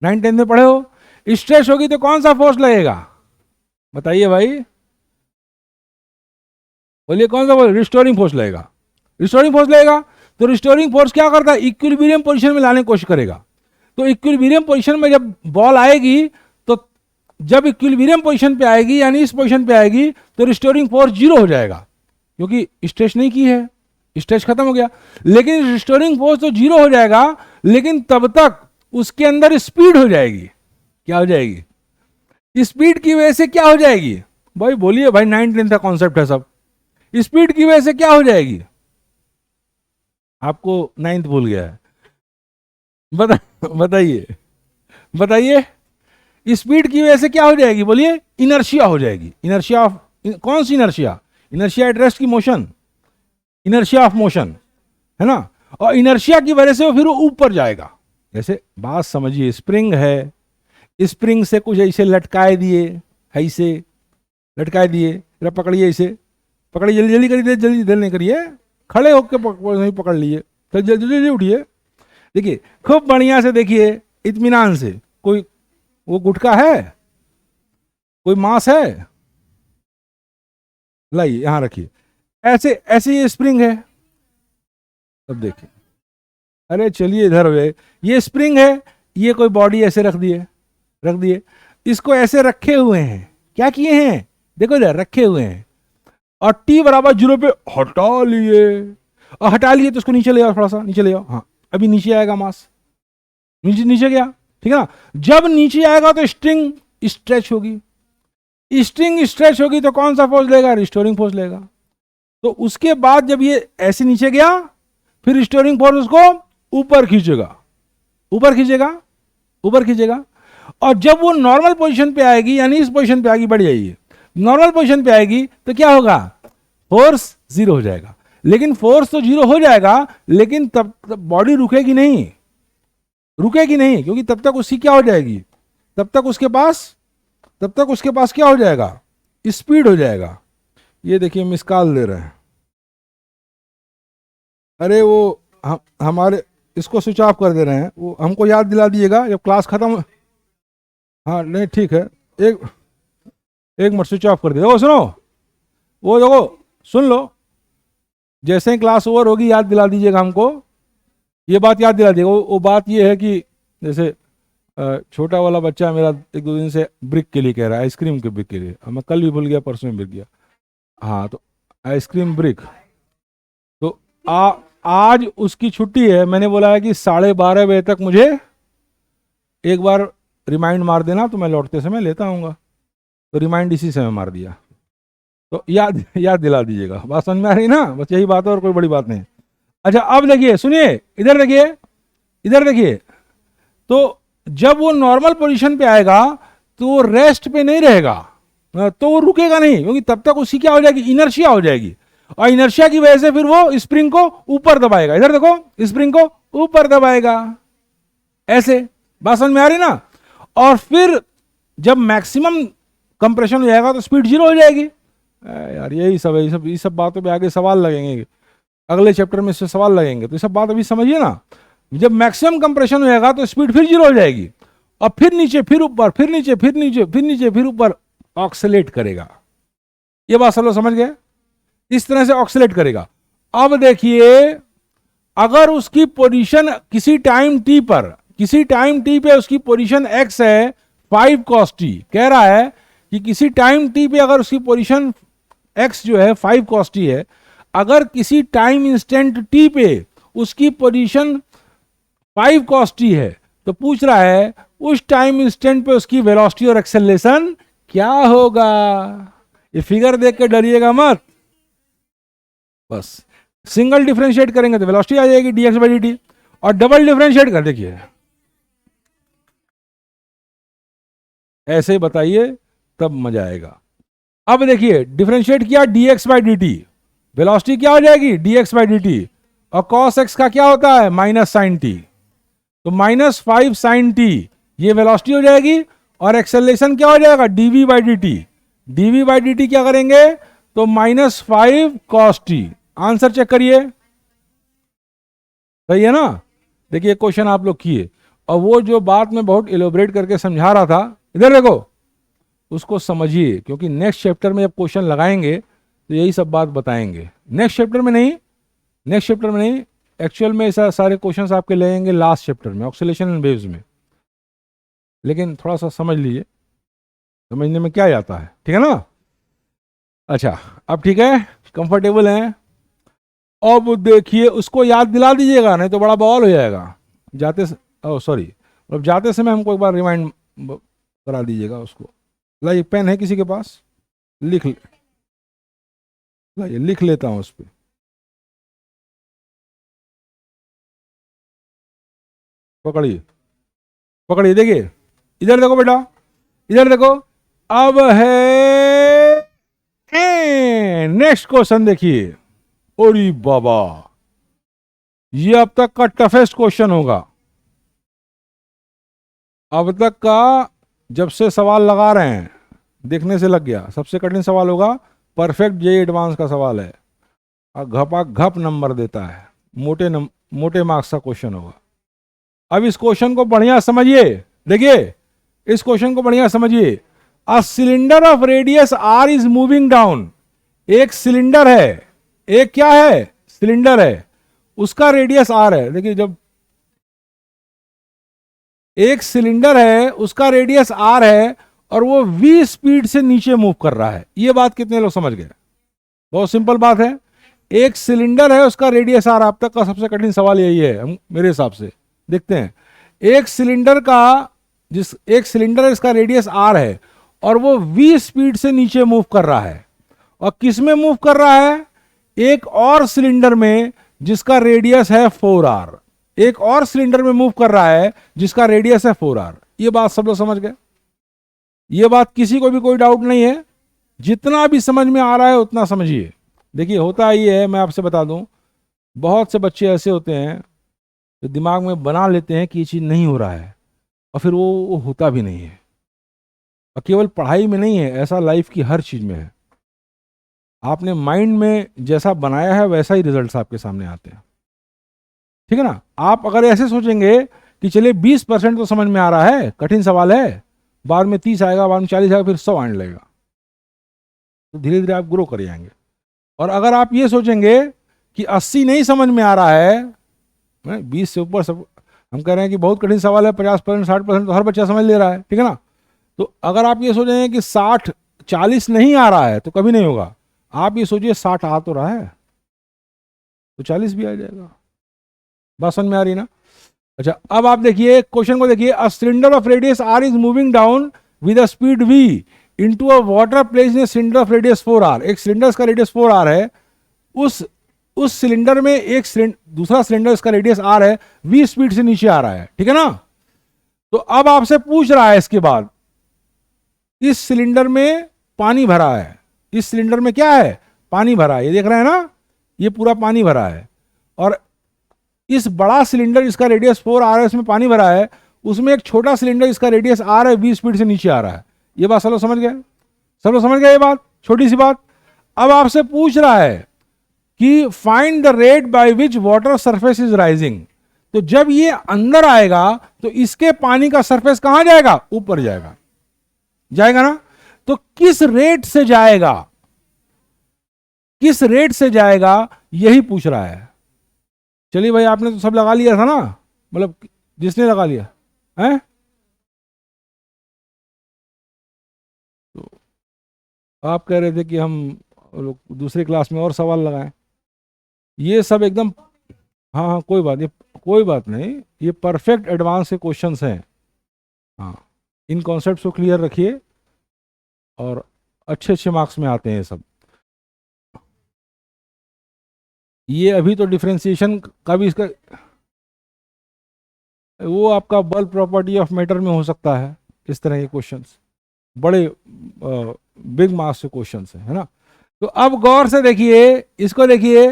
9th 10th में पढ़े हो, स्ट्रेच होगी तो कौन सा फोर्स लगेगा? बताइए भाई, बोलिए कौन सा? रिस्टोरिंग फोर्स लगेगा। रिस्टोरिंग फोर्स लगेगा, तो रिस्टोरिंग फोर्स क्या करता है? इक्विलिब्रियम पोजीशन में लाने की कोशिश करेगा। तो इक्विलिब्रियम पोजीशन में जब बॉल आएगी, तो जब इक्विलिब्रियम पोजीशन पे आएगी, यानी इस पोजीशन पे आएगी, तो रिस्टोरिंग फोर्स 0 हो जाएगा, क्योंकि स्ट्रेच नहीं की है, स्ट्रेच खत्म हो गया। लेकिन रिस्टोरिंग फोर्स तो 0 हो जाएगा, लेकिन तब तक उसके अंदर स्पीड हो जाएगी। क्या हो जाएगी? स्पीड की वजह से क्या हो जाएगी? भाई बोलिए भाई, 9th 10th का कॉन्सेप्ट है सब। स्पीड की वजह से क्या हो जाएगी? आपको 9th भूल गया है, बताइए बताइए। स्पीड की वजह से क्या हो जाएगी? बोलिए, इनर्शिया हो जाएगी। इनर्शिया ऑफ, कौन सी इनर्शिया? इनर्शिया एट रेस्ट की मोशन, इनर्शिया ऑफ मोशन, है ना। और इनर्शिया की वजह से वो फिर ऊपर जाएगा। जैसे बात समझिए, स्प्रिंग है, स्प्रिंग से कुछ ऐसे लटकाए दिए, ऐसे लटकाए दिए, जरा पकड़िए, ऐसे पकड़िए, जल्दी जल्दी करिए, जल्दी देर नहीं करिए, खड़े होकर नहीं पकड़ लीजिए, तो जल्दी जल्दी उठिए। देखिए खूब बढ़िया से देखिए, इत्मीनान से। कोई वो गुटखा है, कोई मांस है, लाइए यहां रखिए, ऐसे ऐसे ये स्प्रिंग है। अब देखिए, अरे चलिए इधर हुए, ये स्प्रिंग है, ये कोई बॉडी ऐसे रख दिए, इसको ऐसे रखे हुए हैं। क्या किए हैं? देखो इधर रखे हुए हैं, और t बराबर 0 पे हटा लिए, और हटा लिए तो उसको नीचे ले आओ, थोड़ा सा नीचे ले आओ। हाँ, अभी नीचे आएगा मास, नीचे गया, ठीक है ना। जब नीचे आएगा तो स्ट्रिंग स्ट्रेच होगी, स्ट्रिंग स्ट्रेच होगी तो कौन सा फोर्स लेगा? रिस्टोरिंग फोर्स लेगा। तो उसके बाद जब ये ऐसे नीचे गया, फिर रिस्टोरिंग फोर्स उसको ऊपर खींचेगा, ऊपर खींचेगा, और जब वो नॉर्मल पोजीशन पे आएगी, यानी इस पोजीशन पे आएगी, बढ़ जाइए, नॉर्मल पोजीशन पे आएगी, तो क्या होगा? फोर्स 0 हो जाएगा। लेकिन फोर्स तो 0 हो जाएगा, लेकिन तब बॉडी रुकेगी नहीं, क्योंकि तब तक उसकी क्या हो जाएगी? तब तक उसके पास क्या हो जाएगा? स्पीड हो जाएगा। ये देखिए मिसकॉल दे रहे हैं, अरे वो हमारे इसको स्विच ऑफ कर दे रहे हैं, वो हमको याद दिला दिएगा जब क्लास खत्म। हाँ नहीं ठीक है, एक मिनट स्विच ऑफ कर दिया। देखो सुनो, वो देखो सुन लो, जैसे ही क्लास ओवर होगी याद दिला दीजिएगा हमको, ये बात याद दिला दीजिएगा। वो बात ये है कि जैसे छोटा वाला बच्चा मेरा 1-2 दिन से ब्रिक के लिए कह रहा है, आइसक्रीम के ब्रिक के लिए। मैं कल भी भूल गया, परसों भी भूल गया। हाँ, तो आइसक्रीम ब्रिक, तो आज उसकी छुट्टी है। मैंने बोला है कि 12:30 बजे तक मुझे एक बार रिमाइंड मार देना तो मैं लौटते समय लेता आऊँगा। तो रिमाइंड इसी समय मार दिया। तो याद याद दिला दीजिएगा। बात समझ में आ रही ना? बस यही बात है और कोई बड़ी बात नहीं। अच्छा अब देखिए, सुनिए, इधर देखिए, इधर देखिए। तो जब वो नॉर्मल पोजीशन पे आएगा तो वो रेस्ट पे नहीं रहेगा, तो वो रुकेगा नहीं, क्योंकि तब तक उसकी क्या हो जाएगी, इनर्शिया हो जाएगी। और इनर्शिया की वजह से फिर वो स्प्रिंग को ऊपर दबाएगा। इधर देखो, स्प्रिंग को ऊपर दबाएगा, ऐसे। बात समझ में आ रही ना? और फिर जब मैक्सिमम कंप्रेशन हो जाएगा तो स्पीड 0 हो जाएगी। यार यही सब है, ये सब बातों पे आगे सवाल लगेंगे, अगले चैप्टर में से सवाल लगेंगे। तो ये सब बात अभी समझिए ना। जब मैक्सिमम कंप्रेशन हो जाएगा तो स्पीड फिर 0 हो जाएगी, और फिर नीचे, फिर ऊपर, फिर नीचे, फिर नीचे, फिर नीचे, फिर ऊपर ऑक्सीलेट करेगा। ये बात सब लोग समझ गए? इस तरह से ऑक्सीलेट करेगा। अब देखिए, अगर उसकी पोजीशन किसी टाइम टी पे उसकी पोजीशन x है 5 cos t, कह रहा है कि किसी टाइम t पे अगर उसकी पोजीशन x जो है 5 cos t है, अगर किसी टाइम इंस्टेंट t पे उसकी पोजीशन 5 cos t है, तो पूछ रहा है उस टाइम इंस्टेंट पे उसकी वेलोसिटी और एक्सेलरेशन क्या होगा। ये फिगर देख के डरिएगा मत, बस सिंगल डिफरेंशिएट करेंगे तो वेलोसिटी आ जाएगी dx बाई dt, और डबल डिफरेंशिएट कर, देखिए ऐसे बताइए तब मजा आएगा। अब देखिए डिफरेंशिएट किया dx बाई dt, वेलोसिटी क्या हो जाएगी dx बाई dt, और cos x का क्या होता है माइनस साइन टी, तो माइनस 5 साइन टी ये वेलोसिटी हो जाएगी, और एक्सेलरेशन क्या हो जाएगा dv by dt, dv by dt क्या करेंगे तो minus 5 cos t। Answer check करिए, सही है ना? देखिए क्वेश्चन आप लोग किए, और वो जो बात मैं बहुत एलोबरेट करके समझा रहा था, इधर देखो, उसको समझिए, क्योंकि नेक्स्ट चैप्टर में जब क्वेश्चन लगाएंगे तो यही सब बात बताएंगे। नेक्स्ट चैप्टर में नहीं, एक्चुअल में ऐसा सारे क्वेश्चंस आपके लगेंगे लास्ट चैप्टर में, ऑक्सीलेशन एंड वेव्स में। लेकिन थोड़ा सा समझ लीजिए, समझने में क्या आता है, ठीक है ना? अच्छा अब ठीक है, कंफर्टेबल हैं? अब देखिए, उसको याद दिला दीजिएगा, नहीं तो बड़ा बवाल हो जाएगा। जाते समय हमको एक बार रिमाइंड करा दीजिएगा उसको। लाइए, पेन है किसी के पास? लाइए लिख लेता हूं उस पर। पकड़िए, देखिए, इधर देखो बेटा, इधर देखो। अब है नेक्स्ट क्वेश्चन, देखिए। ओरी बाबा, ये अब तक का टफेस्ट क्वेश्चन होगा। अब तक का जब से सवाल लगा रहे हैं, देखने से लग गया, सबसे कठिन सवाल होगा। परफेक्ट जेई एडवांस का सवाल है, और घपा घप नंबर देता है, मोटे मार्क्स का क्वेश्चन होगा। अब इस क्वेश्चन को बढ़िया समझिए, देखिए इस क्वेश्चन को बढ़िया समझिए। A cylinder of radius are is moving down. एक सिलेंडर है, एक क्या है सिलेंडर है, उसका रेडियस आर है। देखिए, जब एक सिलेंडर है उसका रेडियस आर है, और वो v स्पीड से नीचे मूव कर रहा है। ये बात कितने लोग समझ गए? बहुत सिंपल बात है। एक सिलेंडर है, उसका रेडियस आर, अब तक का सबसे कठिन सवाल यही है मेरे हिसाब से। देखते हैं, एक सिलेंडर है, इसका रेडियस आर है, और वो v स्पीड से नीचे मूव कर रहा है। और किस में मूव कर रहा है? एक और सिलेंडर में जिसका रेडियस है 4r। एक और सिलेंडर में मूव कर रहा है जिसका रेडियस है 4r। ये बात सब लोग समझ गए? ये बात किसी को भी कोई डाउट नहीं है? जितना भी समझ में आ रहा है उतना समझिए। देखिए, होता ये है, मैं आपसे बता दूं, बहुत से बच्चे ऐसे होते हैं जो दिमाग में बना लेते हैं कि ये चीज़ नहीं हो रहा है, और फिर वो होता भी नहीं है। और केवल पढ़ाई में नहीं है, ऐसा लाइफ की हर चीज़ में है। आपने माइंड में जैसा बनाया है वैसा ही रिजल्ट्स आपके सामने आते हैं, ठीक है ना? आप अगर ऐसे सोचेंगे कि चलिए 20% तो समझ में आ रहा है, कठिन सवाल है, बाद में 30 आएगा, बाद में 40 आएगा, फिर 100 आने लगेगा, तो धीरे धीरे आप ग्रो कर जाएंगे। और अगर आप ये सोचेंगे कि 80 नहीं समझ में आ रहा है, 20 से ऊपर सब, हम कह रहे हैं कि बहुत कठिन सवाल है, 50% 60% तो हर बच्चा समझ ले रहा है, ठीक है ना? तो अगर आप ये सोचेंगे कि 40 नहीं आ रहा है तो कभी नहीं होगा। आप ये सोचिए 60 आ तो रहा है तो 40 भी आ जाएगा। बात समझ में आ रही ना? अच्छा, अब आप देखिए क्वेश्चन को देखिए, a cylinder of radius are is moving down with a speed V into a water place in cylinder of radius 4r। एक सिलेंडर का रेडियस 4r है, उस सिलेंडर में एक दूसरा सिलेंडर इसका रेडियस r है, v स्पीड से नीचे आ रहा है, ठीक है ना। तो अब आपसे पूछ रहा है इसके बाद, इस सिलेंडर में पानी भरा है, इस सिलेंडर में क्या है, पानी भरा है, ये देख रहे हैं ना, ये पूरा पानी भरा है, और इस बड़ा सिलेंडर इसका रेडियस 4 आ रहा है, इसमें पानी भरा है, उसमें एक छोटा सिलेंडर इसका रेडियस r है, v स्पीड से नीचे आ रहा है। ये बात सब लोग समझ गए, सब लोग समझ गए ये बात, छोटी सी बात। अब आपसे पूछ रहा है कि find the rate by which water surface is rising. तो जब ये अंदर आएगा तो इसके पानी का सरफेस कहां जाएगा, ऊपर जाएगा, जाएगा ना। तो किस रेट से जाएगा, किस रेट से जाएगा, यही पूछ रहा है। चलिए भाई, आपने तो सब लगा लिया था ना, मतलब जिसने लगा लिया है, तो आप कह रहे थे कि हम लोग दूसरी क्लास में और सवाल लगाएं, ये सब एकदम, हाँ हाँ कोई बात, ये कोई बात नहीं, ये परफेक्ट एडवांस के क्वेश्चंस हैं। हाँ, इन कॉन्सेप्ट्स को क्लियर रखिए और अच्छे अच्छे मार्क्स में आते हैं ये सब। ये अभी तो डिफरेंशिएशन का भी इसका, वो आपका बल्क प्रॉपर्टी ऑफ मैटर में हो सकता है, इस तरह के क्वेश्चंस बड़े बिग मार्क्स के क्वेश्चंस हैं, है ना। तो अब गौर से देखिए, इसको देखिए,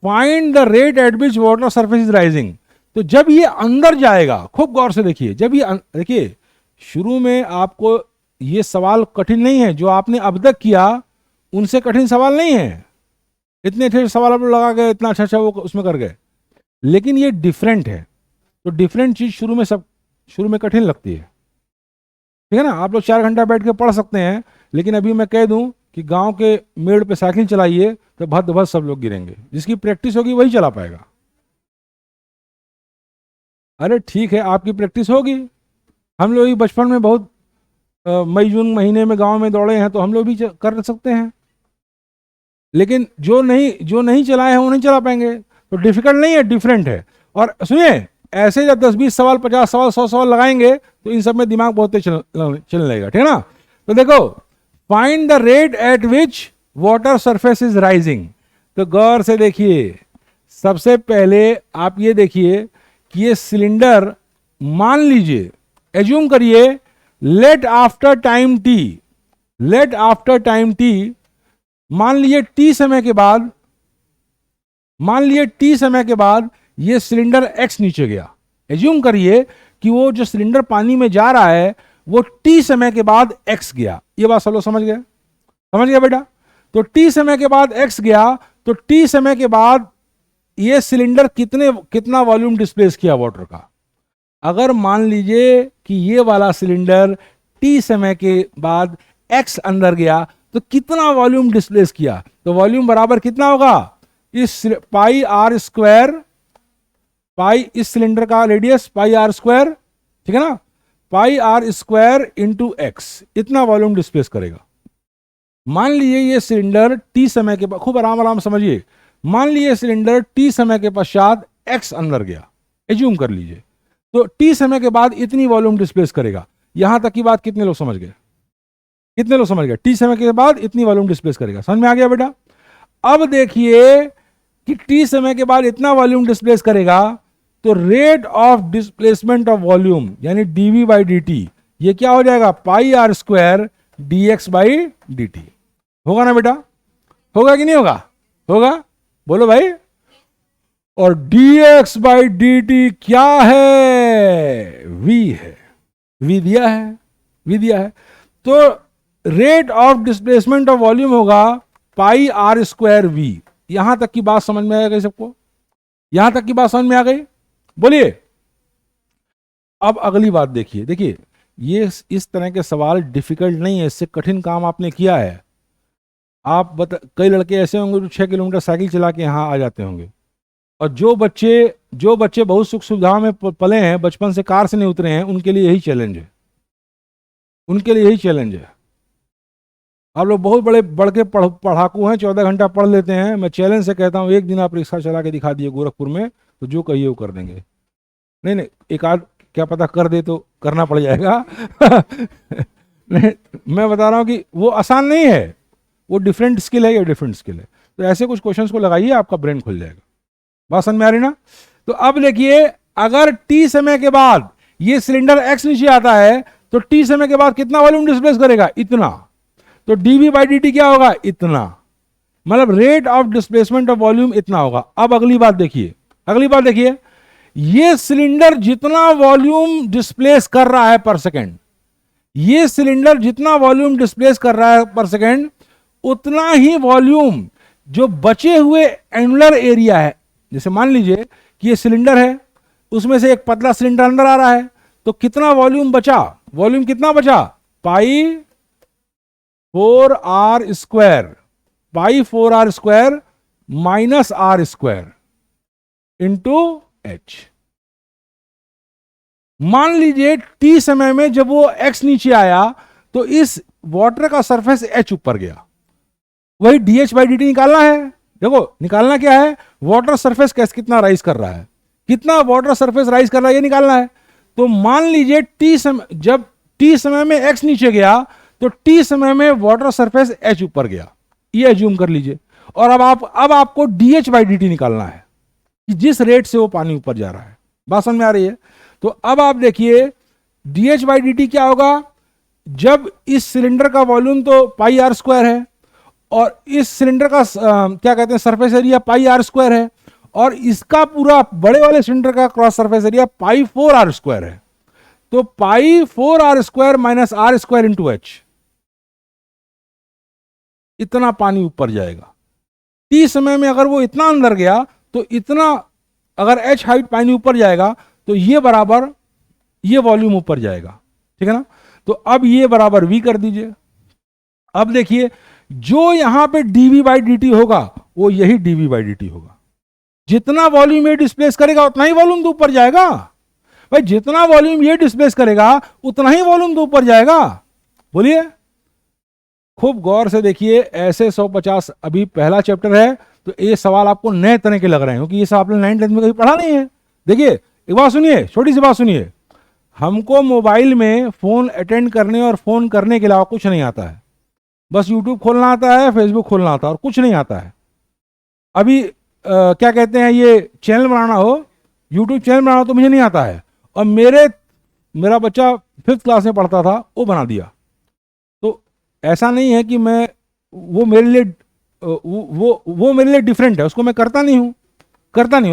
find the rate at which water surface is rising. तो जब ये अंदर जाएगा, खूब गौर से देखिए, जब ये देखिए, शुरू में आपको ये सवाल कठिन नहीं है, जो आपने अब तक किया उनसे कठिन सवाल नहीं है, इतने अच्छे सवाल आप लगा गए, इतना अच्छा अच्छा वो उसमें कर गए, लेकिन ये डिफरेंट है। तो डिफरेंट चीज शुरू में कठिन लगती है, ठीक है ना। आप लोग 4 घंटा बैठ के पढ़ सकते हैं, लेकिन अभी मैं कह दूं कि गांव के मेड़ पे साइकिल चलाइए तो भद भद सब लोग गिरेंगे, जिसकी प्रैक्टिस होगी वही चला पाएगा। अरे ठीक है, आपकी प्रैक्टिस होगी, हम लोग भी बचपन में बहुत मई जून महीने में गांव में दौड़े हैं, तो हम लोग भी कर सकते हैं, लेकिन जो नहीं चलाए हैं वो नहीं चला पाएंगे। तो डिफिकल्ट नहीं है, डिफरेंट है। और सुनिए, ऐसे जब 10-20 सवाल, 50 सवाल, 100 सवाल लगाएंगे तो इन सब में दिमाग बहुत तेज चलने लगेगा, ठीक है ना। तो देखो, find the rate at which water surface is rising. तो गौर से देखिए, सबसे पहले आप ये देखिए कि ये सिलेंडर, मान लीजिए, एज्यूम करिए, let after time t, let after time t, मान लीजिए टी समय के बाद, मान लीजिए टी समय के बाद ये सिलेंडर एक्स नीचे गया। एज्यूम करिए कि वो जो सिलेंडर पानी में जा रहा है वो टी समय के बाद एक्स गया। ये बात सब लोग समझ गए, समझ गया बेटा। तो टी समय के बाद एक्स गया, तो टी समय के बाद ये सिलेंडर कितना वॉल्यूम डिस्प्लेस किया वाटर का। अगर मान लीजिए कि ये वाला सिलेंडर टी समय के बाद एक्स अंदर गया तो कितना वॉल्यूम डिस्प्लेस किया, तो वॉल्यूम बराबर कितना होगा, इस पाई आर स्क्वायर, पाई इस सिलेंडर का रेडियस पाई आर स्क्वायर, ठीक है ना, पाई आर स्क्वायर इंटू एक्स, इतना वॉल्यूम डिस्प्लेस करेगा। मान लीजिए ये सिलेंडर टी समय के बाद, खूब आराम आराम समझिए, मान लीजिए सिलेंडर टी समय के पश्चात एक्स अंदर गया, एज्यूम कर लीजिए, तो टी समय के बाद इतनी वॉल्यूम डिस्प्लेस करेगा। यहां तक की बात कितने लोग समझ गए, कितने लोग समझ गए, टी समय के बाद इतनी वॉल्यूम डिस्प्लेस करेगा, समझ में आ गया बेटा। अब देखिए कि टी समय के बाद इतना वॉल्यूम डिस्प्लेस करेगा, तो rate of displacement of volume यानी डीवी बाई डी टी, ये क्या हो जाएगा, pi r square d x by D t. होगा ना बेटा, होगा कि नहीं होगा, होगा, बोलो भाई। और D x by D t क्या है, वी है, वी दिया है, वी दिया है। तो rate of displacement of volume होगा पाई आर स्क्वायर वी। यहां तक की बात समझ में आ गई सबको, यहां तक की बात समझ में आ गई, बोलिए। अब अगली बात देखिए, देखिए ये इस तरह के सवाल डिफिकल्ट नहीं है, इससे कठिन काम आपने किया है। आप कई लड़के ऐसे होंगे जो 6 किलोमीटर साइकिल चला के यहाँ आ जाते होंगे, और जो बच्चे बहुत सुख सुविधाओं में पले हैं, बचपन से कार से नहीं उतरे हैं, उनके लिए यही चैलेंज है, उनके लिए यही चैलेंज है। आप लोग बहुत बड़े पढ़ाकू हैं, 14 घंटा पढ़ लेते हैं। मैं चैलेंज से कहता हूँ, एक दिन आप रिक्शा चला के दिखा दिए गोरखपुर में, तो जो कहिए वो कर देंगे। नहीं नहीं, एक आध क्या पता कर दे तो करना पड़ जाएगा। नहीं, मैं बता रहा हूँ कि वो आसान नहीं है, वो डिफरेंट स्किल है, ये डिफरेंट स्किल है। तो ऐसे कुछ क्वेश्चंस को लगाइए, आपका ब्रेन खुल जाएगा। बात समझ में आ रही ना? तो अब देखिए, अगर टी समय के बाद ये सिलेंडर एक्स नीचे आता है तो टी समय के बाद कितना वॉल्यूम डिस्प्लेस करेगा? इतना। तो डीवी बाई डी टी क्या होगा? इतना। मतलब rate of displacement of volume इतना होगा। अब अगली बात देखिए, अगली बात देखिए, ये सिलेंडर जितना वॉल्यूम डिस्प्लेस कर रहा है पर सेकेंड, ये सिलेंडर जितना वॉल्यूम डिस्प्लेस कर रहा है पर सेकेंड, उतना ही वॉल्यूम जो बचे हुए एनुलर एरिया है, जैसे मान लीजिए कि ये सिलेंडर है, उसमें से एक पतला सिलेंडर अंदर आ रहा है, तो कितना वॉल्यूम बचा? वॉल्यूम कितना बचा? Pi 4r square, pi 4r square minus r square into h. मान लीजिए टी समय में जब वो x नीचे आया तो इस वाटर का सरफेस h ऊपर गया, वही dh बाई dt निकालना है। देखो निकालना क्या है, वाटर सरफेस कैसे कितना राइज कर रहा है, कितना वाटर सरफेस राइज कर रहा है, ये निकालना है। तो मान लीजिए टी समय, जब टी समय में x नीचे गया तो टी समय में वाटर सरफेस h ऊपर गया, ये एज्यूम कर लीजिए। और अब आपको dh बाई dt निकालना है कि जिस रेट से वो पानी ऊपर जा रहा है। बात समझ में आ रही है? तो अब आप देखिए dh बाई dt क्या होगा, जब इस सिलेंडर का वॉल्यूम तो पाई आर स्क्वायर है और इस सिलेंडर का क्या कहते हैं surface area pi r square है, और इसका पूरा बड़े वाले सिलेंडर का cross surface area pi 4r square है। तो pi 4r square minus r square into h, इतना पानी ऊपर जाएगा। टी समय में अगर वो इतना अंदर गया तो इतना, अगर एच हाइट पानी ऊपर जाएगा तो ये बराबर ये वॉल्यूम ऊपर जाएगा, ठीक है ना? तो अब ये बराबर v कर दीजिए। अब देखिए जो यहां पे dv बाई dt होगा वो यही dv बाई dt होगा। जितना वॉल्यूम ये डिस्प्लेस करेगा उतना ही वॉल्यूम तो ऊपर जाएगा। भाई जितना वॉल्यूम ये डिस्प्लेस करेगा उतना ही वॉल्यूम तो ऊपर जाएगा। बोलिए, खूब गौर से देखिए, ऐसे 150, अभी पहला चैप्टर है तो ये सवाल आपको नए तरह के लग रहे हैं क्योंकि ये सब आपने 9th में कहीं पढ़ा नहीं है। देखिए एक बात सुनिए, छोटी सी बात सुनिए, हमको मोबाइल में फोन अटेंड करने और फोन करने के अलावा कुछ नहीं आता है। बस यूट्यूब खोलना आता है, फेसबुक खोलना आता है और कुछ नहीं आता है। अभी क्या कहते हैं, ये चैनल बनाना हो, यूट्यूब चैनल बनाना हो तो मुझे नहीं आता है, और मेरा बच्चा 5th क्लास में पढ़ता था, वो बना दिया। तो ऐसा नहीं है कि मैं वो मेरे लिए वो मेरे लिए डिफरेंट है, उसको मैं करता नहीं हूं।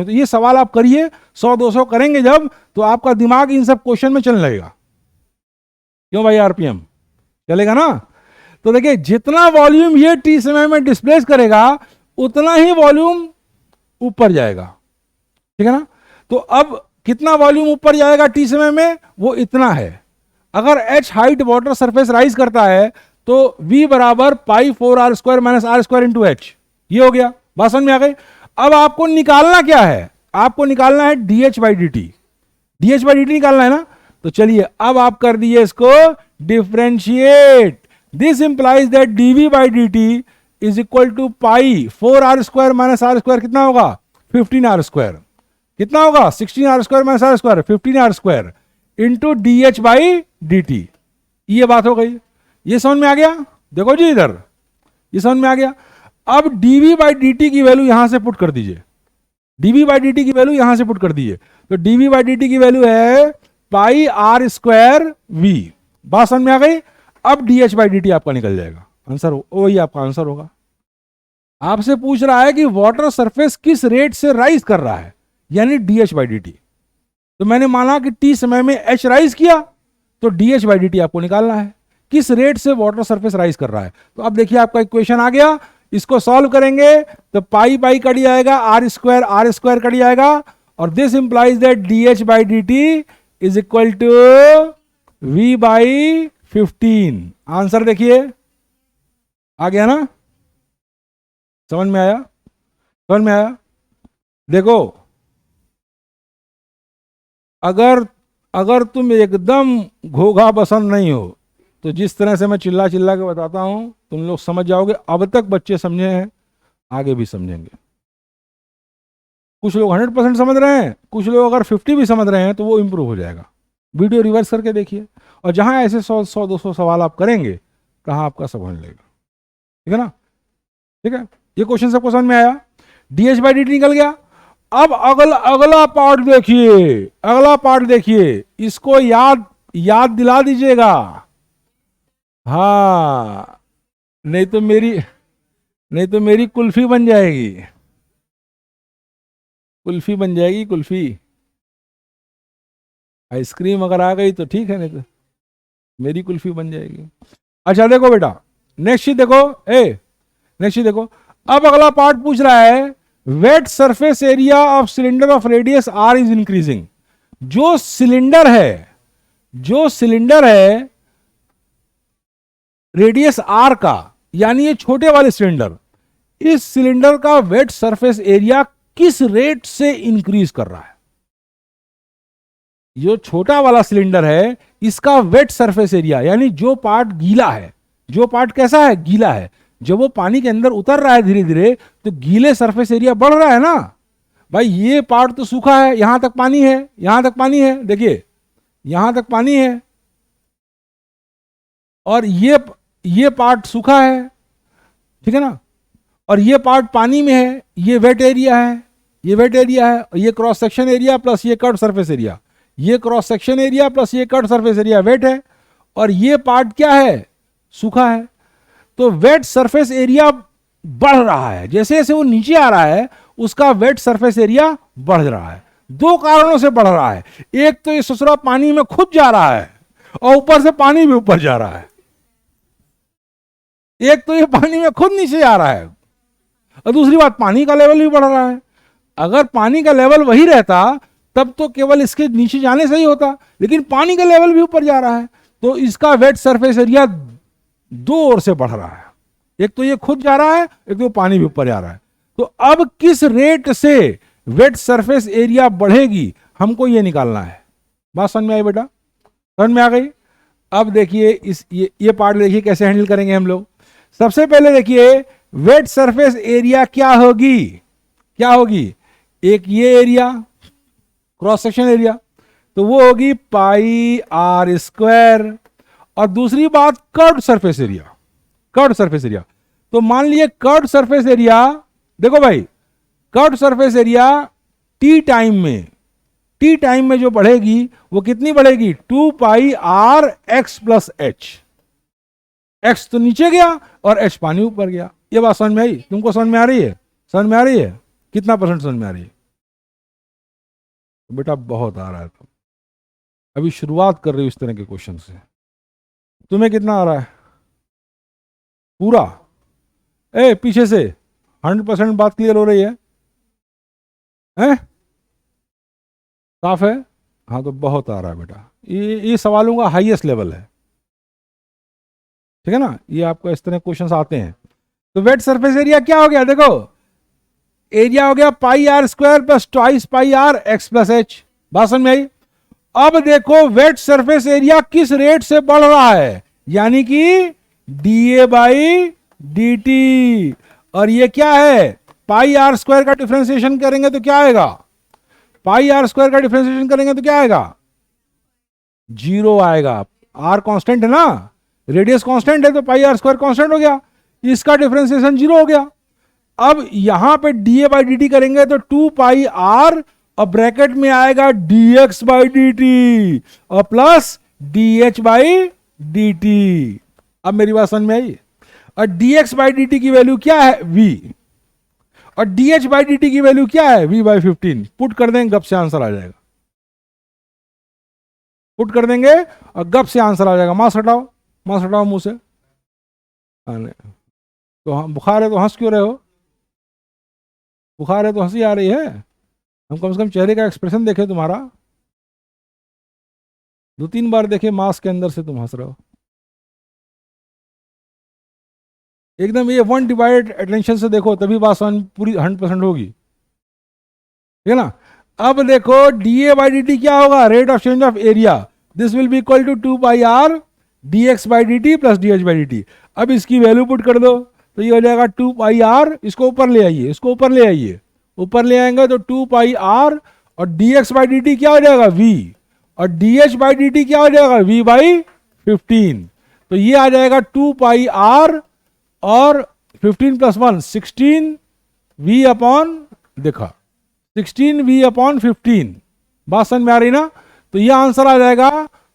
तो ये सवाल आप करिए, 100-200 करेंगे जब, तो आपका दिमाग इन सब क्वेश्चन में चलने लगेगा। क्यों भाई? आरपीएम चलेगा ना? तो देखिए जितना वॉल्यूम ये टी समय में डिस्प्लेस करेगा उतना ही वॉल्यूम ऊपर जाएगा, ठीक है ना? तो अब कितना वॉल्यूम ऊपर जाएगा टी समय में? वो इतना है। अगर h height water surface rise करता है तो v बराबर pi 4r square minus r square into h, ये हो गया। बात समझ में आ गई? अब आपको निकालना क्या है? आपको निकालना है dh by dt। dh by dt निकालना है ना? तो चलिए अब आप कर दिए इसको differentiate. This implies that dv by dt is equal to pi 4r square minus r square, कितना होगा? 15r square. कितना होगा? 16r square minus r square, 15r square into dh by dt। ये बात हो गई। ये समझ में आ गया? देखो जी इधर, ये समझ में आ गया। अब dv बाई dt की वैल्यू यहां से पुट कर दीजिए, dv बाई dt की वैल्यू यहां से पुट कर दीजिए। तो dv बाई dt की वैल्यू है पाई आर स्क्वायर v। बात समझ में आ गई? अब dh बाई dt आपका निकल जाएगा, आंसर वही आपका आंसर होगा। आपसे पूछ रहा है कि वाटर सरफेस किस रेट से राइज कर रहा है, यानी dh बाई dt। तो मैंने माना कि t समय में h राइज किया तो dh बाई dt आपको निकालना है, किस रेट से वाटर सरफेस राइज कर रहा है। तो अब देखिए आपका इक्वेशन आ गया, इसको सॉल्व करेंगे तो पाई पाई कट जाएगा, आर स्क्वायर कट जाएगा, और this implies that dh by dt is equal to v by 15। Answer देखिए आ गया ना? समझ में आया? समझ में आया? देखो अगर तुम एकदम घोघा पसंद नहीं हो तो जिस तरह से मैं चिल्ला चिल्ला के बताता हूं तुम लोग समझ जाओगे। अब तक बच्चे समझे हैं, आगे भी समझेंगे। कुछ लोग 100% समझ रहे हैं, कुछ लोग अगर 50 भी समझ रहे हैं तो वो इम्प्रूव हो जाएगा। वीडियो रिवर्स करके देखिए, और जहां ऐसे 100-200 सवाल आप करेंगे कहाँ आपका सब होने लगेगा। ठीक है ना? ठीक है, ये क्वेश्चन सबको समझ में आया? डीएच बाई डी टी निकल गया। अब अगला पार्ट देखिए, अगला पार्ट देखिए, इसको याद दिला दीजिएगा। हाँ, नहीं तो मेरी कुल्फी बन जाएगी, कुल्फी बन जाएगी, कुल्फी। आइसक्रीम अगर आ गई तो ठीक है, नहीं तो मेरी कुल्फी बन जाएगी। अच्छा देखो बेटा, नेक्स्ट चीज देखो, नेक्स्ट चीज देखो। अब अगला पार्ट पूछ रहा है wet surface area of cylinder of radius are is increasing. जो सिलेंडर है रेडियस आर का, यानी ये छोटे वाले सिलेंडर, इस सिलेंडर का वेट सरफेस एरिया किस रेट से इंक्रीज कर रहा है? जो छोटा वाला सिलेंडर है इसका वेट सरफेस एरिया, यानी जो पार्ट गीला है, जो पार्ट कैसा है, गीला है, जब वो पानी के अंदर उतर रहा है धीरे धीरे तो गीले सरफेस एरिया बढ़ रहा है ना भाई। ये पार्ट तो सूखा है, यहां तक पानी है, यहां तक पानी है, देखिए यहां तक पानी है, और ये पार्ट सूखा है, ठीक है ना, और ये पार्ट पानी में है, ये वेट एरिया है, ये वेट एरिया है, और ये क्रॉस सेक्शन एरिया प्लस ये कर्व सरफेस एरिया, ये क्रॉस सेक्शन एरिया प्लस ये कर्व सरफेस एरिया वेट है, और ये पार्ट क्या है, सूखा है। तो वेट सरफेस एरिया बढ़ रहा है, जैसे जैसे वो नीचे आ रहा है उसका वेट सरफेस एरिया बढ़ रहा है। दो कारणों से बढ़ रहा है, एक तो ये ससुरा पानी में खुद जा रहा है और ऊपर से पानी भी ऊपर जा रहा है, एक तो ये पानी में खुद नीचे आ रहा है, और दूसरी बात पानी का लेवल भी बढ़ रहा है। अगर पानी का लेवल वही रहता तब तो केवल इसके नीचे जाने से ही होता, लेकिन पानी का लेवल भी ऊपर जा रहा है, तो इसका वेट सरफेस एरिया दो ओर से बढ़ रहा है, एक तो ये खुद जा रहा है, एक तो पानी भी ऊपर जा रहा है। तो अब किस रेट से वेट सरफेस एरिया बढ़ेगी हमको ये निकालना है। बात समझ में आई बेटा? समझ में आ गई? अब देखिए ये पार्ट देखिए कैसे हैंडल करेंगे हम लोग। सबसे पहले देखिए वेट सरफेस एरिया क्या होगी, क्या होगी, एक ये एरिया क्रॉस सेक्शन एरिया, तो वो होगी पाई आर स्क्वायर, और दूसरी बात curved surface area, curved surface area. तो मान लिए कर्व्ड सरफेस एरिया, देखो भाई curved surface area t time में जो बढ़ेगी वो कितनी बढ़ेगी, 2 pi r x plus h. X तो नीचे गया और एच पानी ऊपर गया। ये बात समझ में आई? तुमको समझ में आ रही है? समझ में आ रही है? कितना परसेंट समझ में आ रही है? बेटा बहुत आ रहा है, तो अभी शुरुआत कर रही हूं इस तरह के क्वेश्चन से। तुम्हें कितना आ रहा है पूरा? पीछे से 100% बात क्लियर हो रही है? साफ है? हाँ, तो बहुत आ रहा है बेटा। ये सवालों का हाईएस्ट लेवल है, ठीक है ना? ये आपको इस तरह क्वेश्चंस आते हैं। तो वेट सरफेस एरिया क्या हो गया, देखो एरिया हो गया pi r square plus twice pi r x plus h. बात समझ में आई? अब देखो वेट सरफेस एरिया किस रेट से बढ़ रहा है, यानी कि डीए बाई डी टी, और ये क्या है, पाई आर स्क्वायर का डिफरेंशिएशन करेंगे तो क्या आएगा, पाई आर स्क्वायर का डिफरेंशिएशन करेंगे तो क्या आएगा, 0 आएगा। आर कांस्टेंट है ना, रेडियस कांस्टेंट है, तो पाई आर स्क्वायर कांस्टेंट हो गया, इसका डिफरेंशिएशन 0 हो गया। अब यहां पे डीए बाई डी टी करेंगे तो 2 पाई आर, और ब्रैकेट में आएगा dx बाई डी टी और plus dh by D t. अब मेरी बात समझ में आई? और dx बाई डी टी की वैल्यू क्या है, v, और dh बाई डी टी की वैल्यू क्या है, v बाई 15। पुट कर देंगे, गप से आंसर आ जाएगा, पुट कर देंगे और गप से आंसर आ जाएगा। मास्क हटाओ, मास्क हटाओ मुंह से। तो बुखार है तो हंस क्यों रहे हो? बुखार है तो हंसी आ रही है? हम कम से कम चेहरे का एक्सप्रेशन देखे तुम्हारा, 2-3 बार देखे मास्क के अंदर से तुम हंस रहे हो एकदम। ये 1 डिवाइडेड अटेंशन से देखो, तभी बात समझ पूरी 100% होगी, ठीक है ना? अब देखो डीए बाई डी टी क्या होगा, rate of change of area, this will be equal to 2 pi r d x by D t plus d h by D t. अब इसकी वैल्यू पुट कर दो तो ये हो जाएगा 2 पाई आर, इसको ऊपर ले आइए, इसको ऊपर ले आइए, ऊपर ले आएंगे तो 2 पाई आर, और dx बाई डी टी क्या हो जाएगा v, और dh बाई डी टी क्या हो जाएगा v बाई 15। तो ये आ जाएगा 2 पाई आर और 15 प्लस 1 16 v अपॉन, देखा 16 v अपॉन 15। बात समझ में आ रही ना? तो ये आंसर आ जाएगा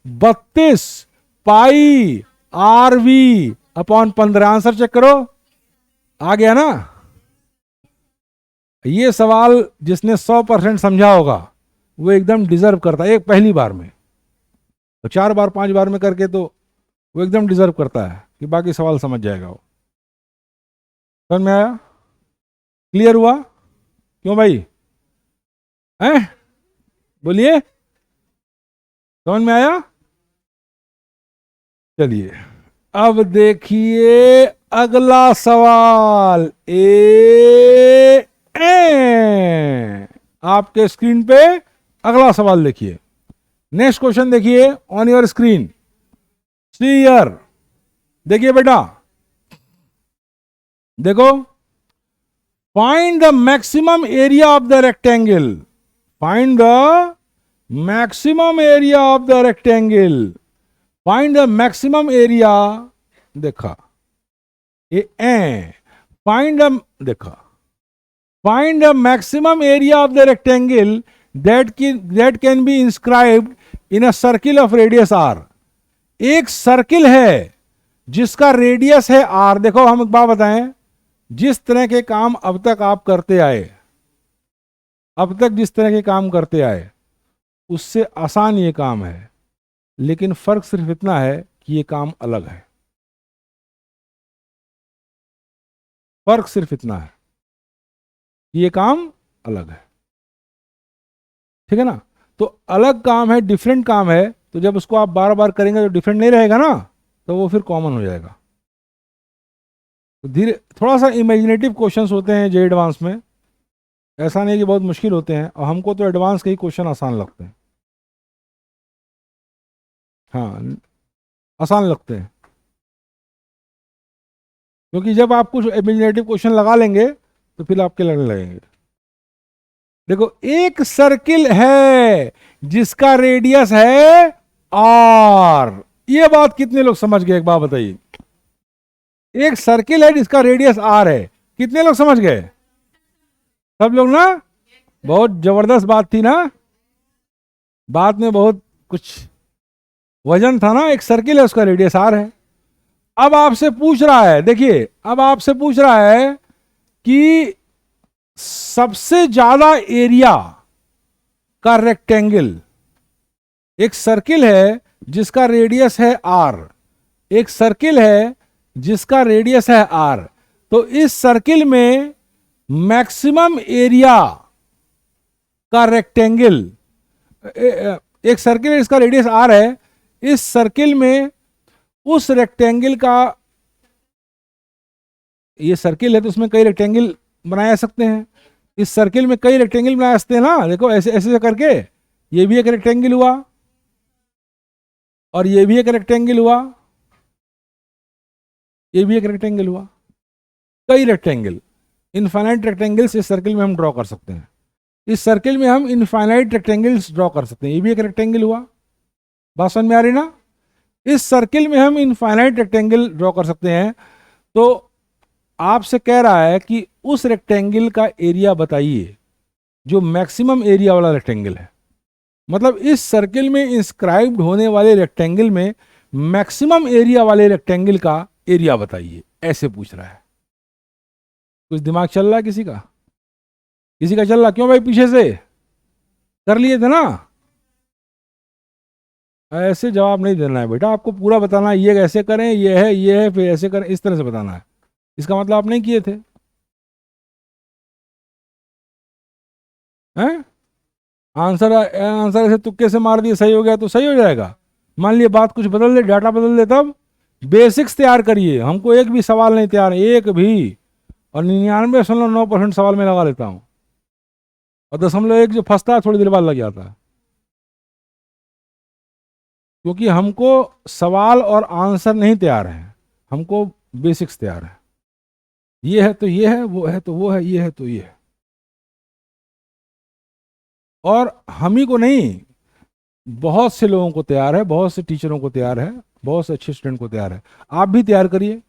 32 pi r v upon 15। Answer check करो, आ गया ना? ये सवाल जिसने 100% समझा होगा वो एकदम डिजर्व करता है, एक पहली बार में। तो 4 बार 5 बार में करके तो वो एकदम डिजर्व करता है कि बाकी सवाल समझ जाएगा वो। समझ में आया? क्लियर हुआ? क्यों भाई, हैं? बोलिए, समझ में आया? चलिए अब देखिए अगला सवाल। आपके स्क्रीन पे अगला सवाल देखिए। नेक्स्ट क्वेश्चन देखिए on your screen. See here, देखिए बेटा, देखो, find the maximum area of the rectangle. Find the maximum area of the rectangle. Find the maximum area, देखा ये फाइंड द, देखा, find the maximum area of the rectangle that can be inscribed in a circle of radius r। एक circle है जिसका radius है r। देखो हम एक बात बताएं, जिस तरह के काम अब तक आप करते आए, अब तक जिस तरह के काम करते आए उससे आसान ये काम है, लेकिन फर्क सिर्फ इतना है कि ये काम अलग है। फर्क सिर्फ इतना है, ये काम अलग है, ठीक है ना? तो अलग काम है, डिफरेंट काम है, तो जब उसको आप बार बार करेंगे तो डिफरेंट नहीं रहेगा ना, तो वो फिर कॉमन हो जाएगा। तो धीरे, थोड़ा सा इमेजिनेटिव क्वेश्चंस होते हैं जे एडवांस में, ऐसा नहीं कि बहुत मुश्किल होते हैं, और हमको तो एडवांस के ही क्वेश्चन आसान लगते हैं। हाँ, आसान लगते हैं, क्योंकि जब आप कुछ इमेजिनेटिव क्वेश्चन लगा लेंगे तो फिर आपके लगने लगेंगे। देखो, एक सर्किल है जिसका रेडियस है आर। ये बात कितने लोग समझ गए, एक बात बताइए। एक सर्किल है जिसका रेडियस आर है, कितने लोग समझ गए? सब लोग ना? बहुत जबरदस्त बात थी ना, बात में बहुत कुछ वजन था ना। एक सर्किल है, उसका रेडियस आर है। अब आपसे पूछ रहा है, देखिए, अब आपसे पूछ रहा है कि सबसे ज्यादा एरिया का रेक्टेंगल, एक सर्किल है जिसका रेडियस है आर, एक सर्किल है जिसका रेडियस है आर, तो इस सर्किल में मैक्सिमम एरिया का रेक्टेंगल, एक सर्किल है जिसका रेडियस आर है, इस सर्किल में उस रेक्टेंगल का, ये सर्किल है तो उसमें कई रेक्टेंगल बनाए जा सकते हैं, इस सर्किल में कई रेक्टेंगल बनाए सकते हैं ना। देखो ऐसे ऐसे करके ये भी एक रेक्टेंगल हुआ, और ये भी एक रेक्टेंगल हुआ, ये भी एक रेक्टेंगल हुआ, कई रेक्टेंगल, इनफाइनाइट रेक्टेंगल्स इस सर्किल में हम ड्रॉ कर सकते हैं। इस सर्किल में हम इनफाइनाइट रेक्टेंगल्स ड्रॉ कर सकते हैं। ये भी एक रेक्टेंगल हुआ, बात समझ में आ रही ना? इस सर्किल में हम इनफाइनाइट रेक्टेंगल ड्रॉ कर सकते हैं। तो आपसे कह रहा है कि उस रेक्टेंगल का एरिया बताइए जो मैक्सिमम एरिया वाला रेक्टेंगल है। मतलब इस सर्किल में इंस्क्राइब्ड होने वाले रेक्टेंगल में मैक्सिमम एरिया वाले रेक्टेंगल का एरिया बताइए, ऐसे पूछ रहा है। कुछ दिमाग चल रहा है किसी का? किसी का चल रहा? क्यों भाई, पीछे से कर लिए थे ना? ऐसे जवाब नहीं देना है बेटा, आपको पूरा बताना है, ये ऐसे करें, ये है, फिर ऐसे करें, इस तरह से बताना है। इसका मतलब आप नहीं किए थे, हैं? आंसर आंसर ऐसे तुक्के से मार दिए, सही हो गया तो सही हो जाएगा। मान लिए बात कुछ बदल दे, डाटा बदल दे, तब बेसिक्स तैयार करिए। हमको एक भी सवाल नहीं तैयार, एक भी, और 99.9% सवाल में लगा लेता हूँ, और 0.1 जो फंसता है थोड़ी देर बाद लग जाता है। क्योंकि हमको सवाल और आंसर नहीं तैयार है, हमको बेसिक्स तैयार है। ये है तो ये है, वो है तो वो है, ये है तो ये है। और हम ही को नहीं, बहुत से लोगों को तैयार है, बहुत से टीचरों को तैयार है, बहुत से अच्छे स्टूडेंट को तैयार है। आप भी तैयार करिए,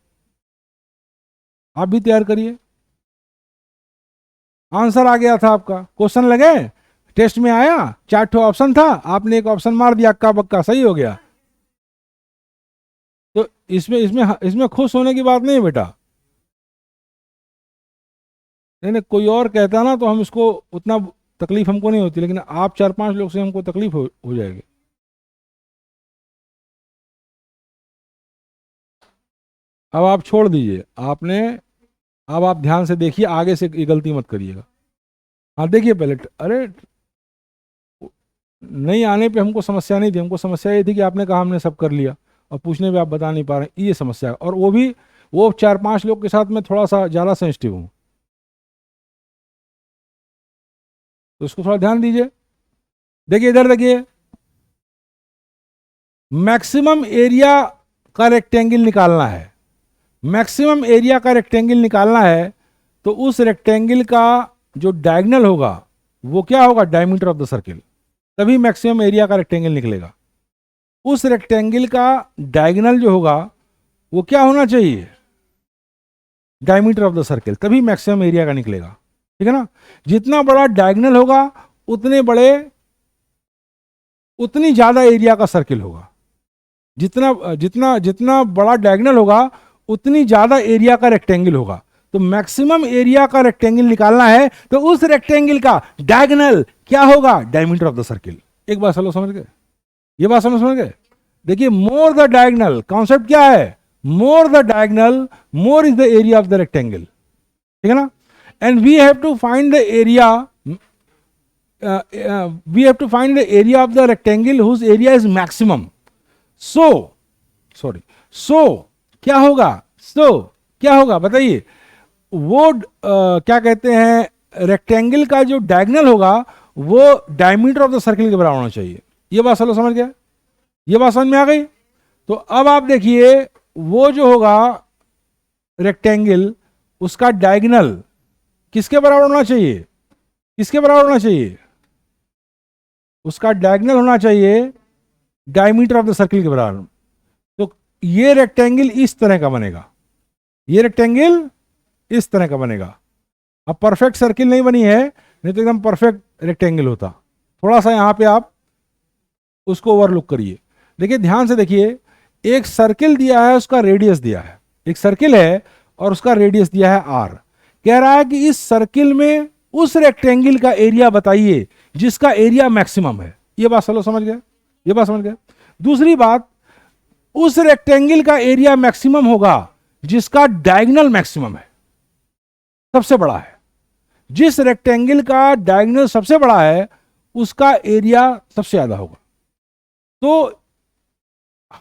आप भी तैयार करिए। आंसर आ गया था आपका, क्वेश्चन लगे, टेस्ट में आया, 4 ठो ऑप्शन था, आपने एक ऑप्शन मार दिया, अक्का बक्का सही हो गया। तो इसमें इसमें इसमें खुश होने की बात नहीं है बेटा। नहीं नहीं, कोई और कहता ना तो हम इसको उतना तकलीफ हमको नहीं होती, लेकिन आप 4-5 लोग से हमको तकलीफ हो जाएगी। अब आप छोड़ दीजिए, आपने, अब आप ध्यान से देखिए, आगे से ये गलती मत करिएगा। हाँ देखिए पहले, अरे नहीं आने पे हमको समस्या नहीं थी, हमको समस्या ये थी कि आपने कहा हमने सब कर लिया और पूछने पे आप बता नहीं पा रहे हैं, ये समस्या है। और वो भी वो 4-5 लोग के साथ मैं थोड़ा सा ज़्यादा सेंसिटिव हूँ, तो इसको थोड़ा ध्यान दीजिए। देखिए इधर देखिए, मैक्सिमम एरिया का रेक्टेंगल निकालना है, मैक्सिमम एरिया का रेक्टेंगल निकालना है, तो उस रेक्टेंगल का जो डायगोनल होगा वो क्या होगा, डायमीटर ऑफ द सर्किल, तभी मैक्सिमम एरिया का रेक्टेंगल निकलेगा। उस रेक्टेंगल का डायगोनल जो होगा वो क्या होना चाहिए, डायमीटर ऑफ द सर्किल, तभी मैक्सिमम एरिया का निकलेगा। ठीक है ना। जितना बड़ा डायगोनल होगा उतनी ज्यादा एरिया का सर्किल होगा, जितना जितना जितना बड़ा डायगोनल होगा उतनी ज्यादा एरिया का रेक्टेंगल होगा। तो मैक्सिमम एरिया का रेक्टेंगल निकालना है, तो उस रेक्टेंगल का डायगोनल क्या होगा, डायमीटर ऑफ द सर्किल। एक बात चलो समझ गए, ये बात समझ गए। देखिए, मोर द डायगोनल, कॉन्सेप्ट क्या है, more the diagonal more is the area of the rectangle. ठीक है ना। And we have to find the area, we have to find the area of the rectangle whose area is maximum. So क्या होगा, क्या होगा बताइए, वो क्या कहते हैं, रेक्टेंगल का जो डायगोनल होगा वो डायमीटर ऑफ द सर्किल के बराबर होना चाहिए। ये बात चलो समझ गया, ये बात समझ में आ गई। तो अब आप देखिए, वो जो होगा रेक्टेंगल, उसका डायगोनल किसके बराबर होना चाहिए, किसके बराबर होना चाहिए, उसका डायगोनल होना चाहिए डायमीटर ऑफ द सर्किल के बराबर। तो ये रेक्टेंगल इस तरह का बनेगा, ये रेक्टेंगल इस तरह का बनेगा। अब परफेक्ट सर्किल नहीं बनी है, नहीं तो एकदम परफेक्ट रेक्टेंगल होता। थोड़ा सा यहां पे आप उसको ओवरलुक करिए। देखिए ध्यान से देखिए, एक सर्किल दिया है, उसका रेडियस दिया है, एक सर्किल है और उसका रेडियस दिया है r। कह रहा है कि इस सर्किल में उस रेक्टेंगल का एरिया बताइए जिसका एरिया मैक्सिमम है। ये बात चलो समझ गए, ये बात समझ गए। दूसरी बात, उस रेक्टेंगल का एरिया मैक्सिमम होगा जिसका डायगोनल मैक्सिमम है, सबसे बड़ा है। जिस रेक्टेंगल का डायगोनल सबसे बड़ा है उसका एरिया सबसे ज्यादा होगा। तो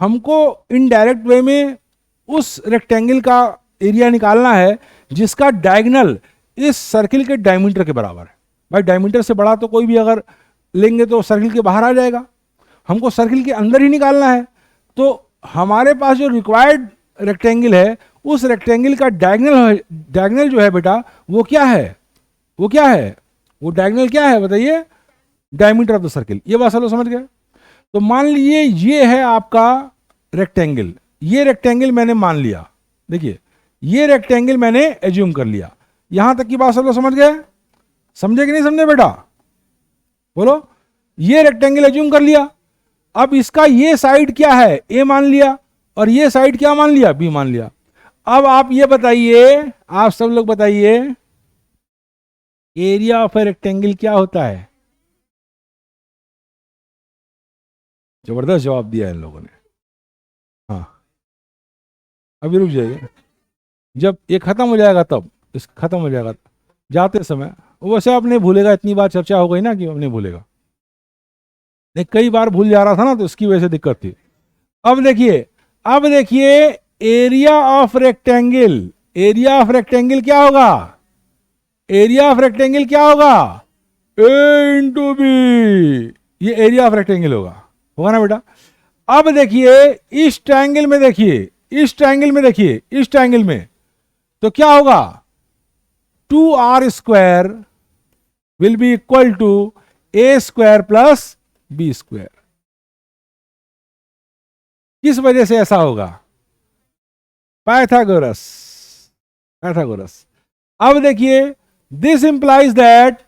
हमको इनडायरेक्ट वे में उस रेक्टेंगल का एरिया निकालना है जिसका डायगोनल इस सर्किल के डायमीटर के बराबर है। भाई डायमीटर से बड़ा तो कोई भी अगर लेंगे तो सर्किल के बाहर आ जाएगा, हमको सर्किल के अंदर ही निकालना है। तो हमारे पास जो रिक्वायर्ड रेक्टेंगल है, उस रेक्टेंगल का डायगोनल जो है बेटा, वो क्या है, वो क्या है, वो डायगोनल क्या है बताइए, डायमीटर ऑफ द सर्किल। ये बात चलो समझ गए। तो मान लीजिए ये है आपका रेक्टेंगल, ये रेक्टेंगल मैंने मान लिया, देखिए ये रेक्टेंगल मैंने एज्यूम कर लिया। यहां तक की बात सब लोग समझ गए, समझे कि नहीं समझे बेटा, बोलो। ये रेक्टेंगल एज्यूम कर लिया, अब इसका ये साइड क्या है, ए मान लिया, और ये साइड क्या मान लिया, बी मान लिया। अब आप ये बताइए, आप सब लोग बताइए, एरिया ऑफ ए रेक्टेंगल क्या होता है। जबरदस्त जवाब दिया इन लोगों ने। हाँ अभी रुक जाइए, जब ये खत्म हो जाएगा तब, इस खत्म हो जाएगा जाते समय, वैसे आप नहीं भूलेगा, इतनी बार चर्चा हो गई ना कि आप नहीं भूलेगा। नहीं, कई बार भूल जा रहा था ना, तो इसकी वजह से दिक्कत थी। अब देखिए, अब देखिए, area of rectangle, area of rectangle क्या होगा, एरिया ऑफ रेक्टेंगल क्या होगा, ए इंटू बी, ये एरिया ऑफ रेक्टेंगल होगा ना बेटा। अब देखिए इस ट्रायंगल में, देखिए इस ट्रायंगल में, देखिए इस ट्रायंगल में, तो क्या होगा, 2r² will be equal to a square plus b square. किस वजह से ऐसा होगा? पाइथागोरस। पाइथागोरस। अब देखिए, this implies that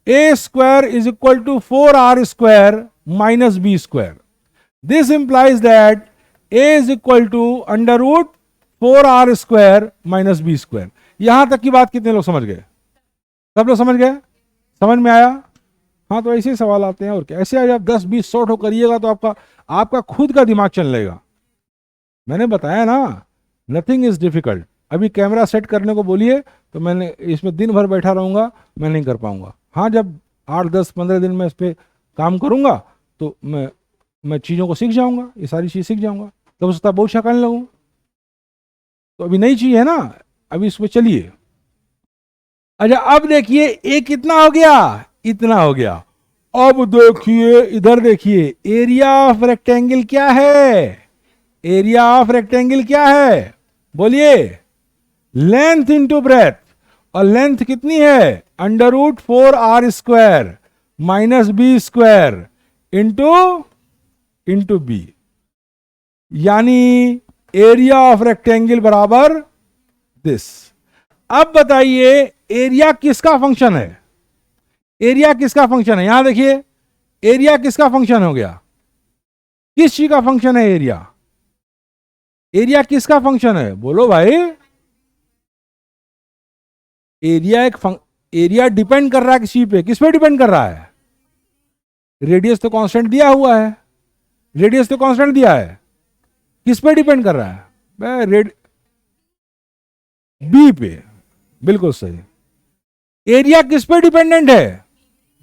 a square is equal to 4r square minus b square. This implies that a is equal to under root 4r square minus b square. यहां तक की बात कितने लोग समझ गए? सब लोग समझ गए? समझ में आया? हाँ, तो ऐसे ही सवाल आते हैं और क्या। ऐसे आज आप 10-20 सॉर्ट हो करिएगा तो आपका खुद का दिमाग चलने लगेगा। मैंने बताया ना, नथिंग इज डिफिकल्ट। अभी कैमरा सेट करने को बोलिए तो मैंने इसमें दिन भर बैठा रहूंगा, मैं नहीं कर पाऊंगा। हाँ, जब 8-10-15 दिन में इस पर काम करूंगा तो मैं चीज़ों को सीख जाऊंगा, ये सारी चीज़ सीख जाऊंगा, तब उसका बहुत अच्छा करने लगूंगा। तो अभी नई चीज़ है ना, अभी इस पर चलिए। अच्छा, अब देखिए ए कितना हो गया? इतना हो गया। अब देखिए इधर देखिए, एरिया ऑफ रेक्टेंगल क्या है? एरिया ऑफ रेक्टेंगल क्या है? बोलिए। Length into breadth. और लेंथ कितनी है? Under root 4r square minus b square into b. यानी एरिया ऑफ रेक्टेंगल बराबर दिस। अब बताइए एरिया किसका फंक्शन है? एरिया किसका फंक्शन है? यहां देखिए, एरिया किसका फंक्शन हो गया? किस चीज का फंक्शन है एरिया? एरिया किसका फंक्शन है? बोलो भाई। एरिया डिपेंड कर रहा है किस चीज पे? किस पे डिपेंड कर रहा है? रेडियस तो कांस्टेंट दिया हुआ है। रेडियस तो कांस्टेंट दिया है। किस पे डिपेंड कर रहा है? बी पे। बिल्कुल सही। एरिया किस पे डिपेंडेंट है?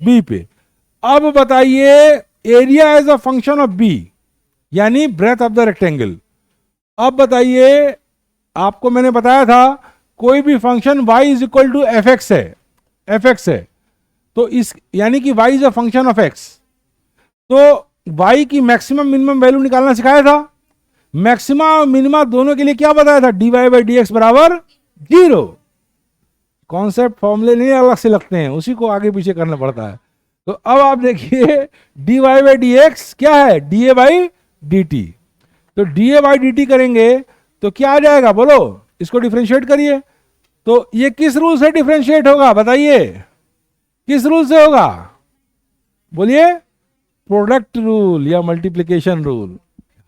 बी पे। अब बताइए, area as a function of b, यानी ब्रेथ ऑफ द रेक्टेंगल। अब बताइए, आपको मैंने बताया था कोई भी function y is equal to f x है, एफ एक्स है, तो इस यानी कि y is a function of x। तो y की मैक्सिमम मिनिमम वैल्यू निकालना सिखाया था। मैक्सिमा और मिनिमा दोनों के लिए क्या बताया था? dy बाई डी एक्स बराबर 0। कॉन्सेप्ट फॉर्मूले नहीं अलग से लगते हैं, उसी को आगे पीछे करना पड़ता है। तो अब आप देखिए, dy बाई डी एक्स क्या है? dA by D T. तो dA बाई डी टी करेंगे तो क्या आ जाएगा? बोलो, इसको डिफरेंशिएट करिए। तो ये किस रूल से डिफरेंशिएट होगा? बताइए, किस रूल से होगा? बोलिए। प्रोडक्ट रूल या मल्टीप्लिकेशन रूल।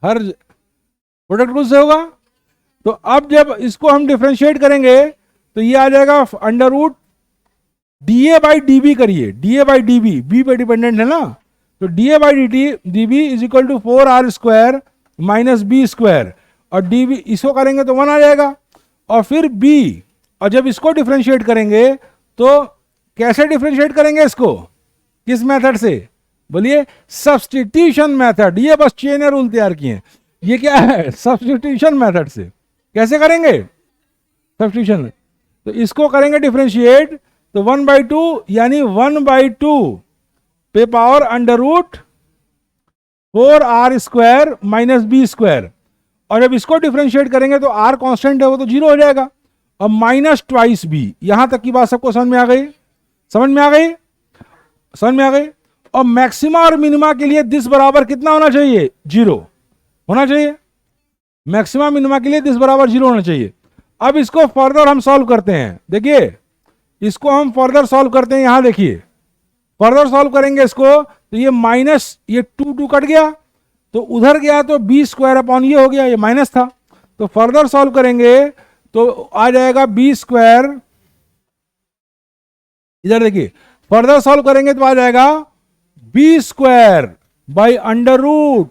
हर प्रोडक्ट रूल से होगा। तो अब जब इसको हम डिफरेंशिएट करेंगे तो ये आ जाएगा under root dA by d b. करिए, dA by d b, b पे डिपेंडेंट है ना, तो dA by d b is equal to 4r square minus b square. और डी बी इसको करेंगे तो 1 आ जाएगा। और फिर b, और जब इसको डिफरेंशिएट करेंगे तो कैसे डिफरेंशिएट करेंगे इसको? किस मेथड से? बोलिए, सब्स्टिट्यूशन मेथड। ये बस चेन रूल तैयार किए। ये क्या है? सब्स्टिट्यूशन मेथड से। कैसे करेंगे सब्स्टिट्यूशन? तो इसको करेंगे डिफरेंशिएट, तो 1/2 यानी 1/2 पे power under root 4r square minus b square. और जब इसको डिफरेंशिएट करेंगे तो r कांस्टेंट है, वो तो 0 हो जाएगा। और माइनस ट्वाइस बी। यहां तक की बात सबको समझ में आ गई? समझ में आ गई? समझ में आ गई? और मैक्सिमा और मिनिमा के लिए दिस बराबर कितना होना चाहिए? 0 होना चाहिए। मैक्सिमा मिनिमा के लिए दिस बराबर 0 होना चाहिए। अब इसको फर्दर हम सॉल्व करते हैं। देखिए, इसको हम फर्दर सॉल्व करते हैं। यहां देखिए, फर्दर सॉल्व करेंगे इसको तो ये माइनस, ये 2 कट गया, तो उधर गया तो बी स्क्वायर अपॉन ये हो गया, ये माइनस था। तो फर्दर सॉल्व करेंगे तो आ जाएगा बी स्क्वायर। इधर देखिए, फर्दर सॉल्व करेंगे तो आ जाएगा b square by under root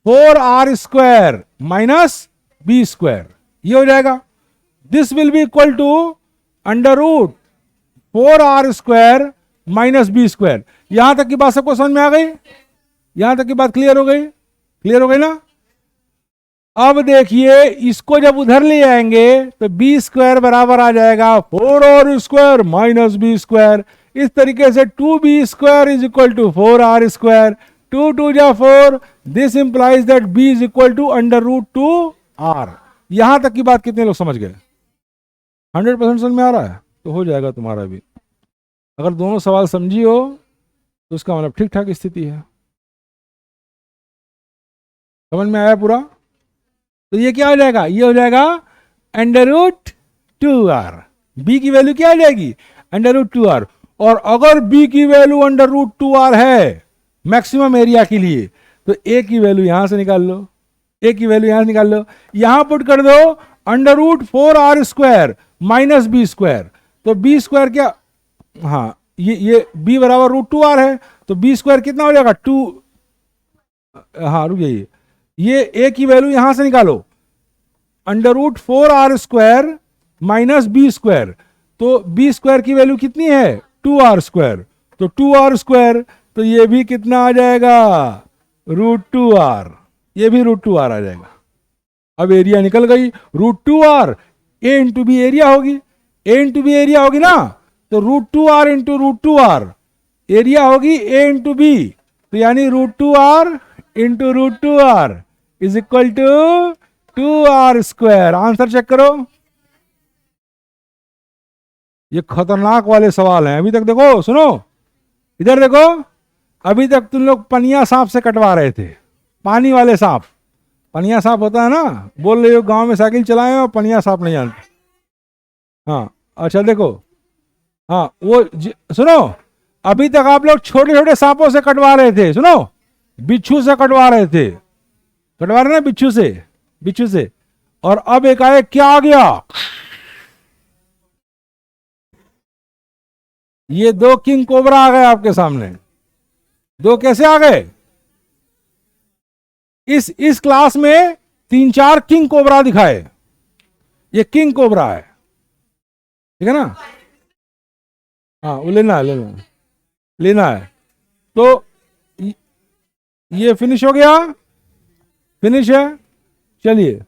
4r square minus b square. ये हो जाएगा। This will be equal to under root 4r square minus b square. यहां तक की बात सबको समझ में आ गई? यहां तक की बात क्लियर हो गई? क्लियर हो गई ना? अब देखिए, इसको जब उधर ले आएंगे तो बी स्क्वायर बराबर आ जाएगा 4r square minus b square. इस तरीके से 2b square is equal to 4r square. 2 2 जा 4। This implies that b is equal to under root 2r। यहां तक की बात कितने लोग समझ गए? 100% समझ में आ रहा है? तो हो जाएगा तुम्हारा भी। अगर दोनों सवाल समझी हो तो उसका मतलब ठीक ठाक स्थिति है। समझ में आया पूरा? तो ये क्या हो जाएगा, ये हो जाएगा √2r। बी की वैल्यू क्या हो जाएगी, √2r। और अगर बी की वैल्यू √2r है मैक्सिमम एरिया के लिए, तो ए की वैल्यू यहां से निकाल लो, ए की वैल्यू यहां से निकाल लो, यहां पुट कर दो √4r² माइनस b²। तो b² क्या, हाँ ये b बराबर √2r है, तो b² कितना हो जाएगा 2, हाँ रुक जाइए, ये a की वैल्यू यहां से निकालो √4r² माइनस b²। तो b² की वैल्यू कितनी है 2r², तो 2r², तो ये भी कितना आ जाएगा √2r, ये भी √2r आ जाएगा। अब एरिया निकल गई, √2r a into b area होगी, a इंटू बी एरिया होगी ना, तो √2r इंटू √2r एरिया होगी a इंटू बी, तो यानी √2r into √2r is equal to 2r²। Answer check करो, ये खतरनाक वाले सवाल हैं। अभी तक देखो, सुनो इधर देखो, अभी तक तुम लोग पनिया सांप से कटवा रहे थे, पानी वाले सांप, पनिया सांप होता है ना, बोल रहे हो गांव में साइकिल चलाए हो पनिया सांप नहीं जानते। हाँ अच्छा देखो, हाँ वो सुनो, अभी तक आप लोग छोटे छोटे सांपों से कटवा रहे थे, सुनो बिच्छू से कटवा रहे थे, कटवा रहे ना बिच्छू से, बिच्छू से, और अब एकाएक क्या आ गया, ये 2 किंग कोबरा आ गए आपके सामने। 2 कैसे आ गए, इस क्लास में 3-4 किंग कोबरा दिखाए, ये किंग कोबरा है, ठीक है ना, हाँ वो लेना है, लेना है। तो ये फिनिश हो गया, फिनिश है, चलिए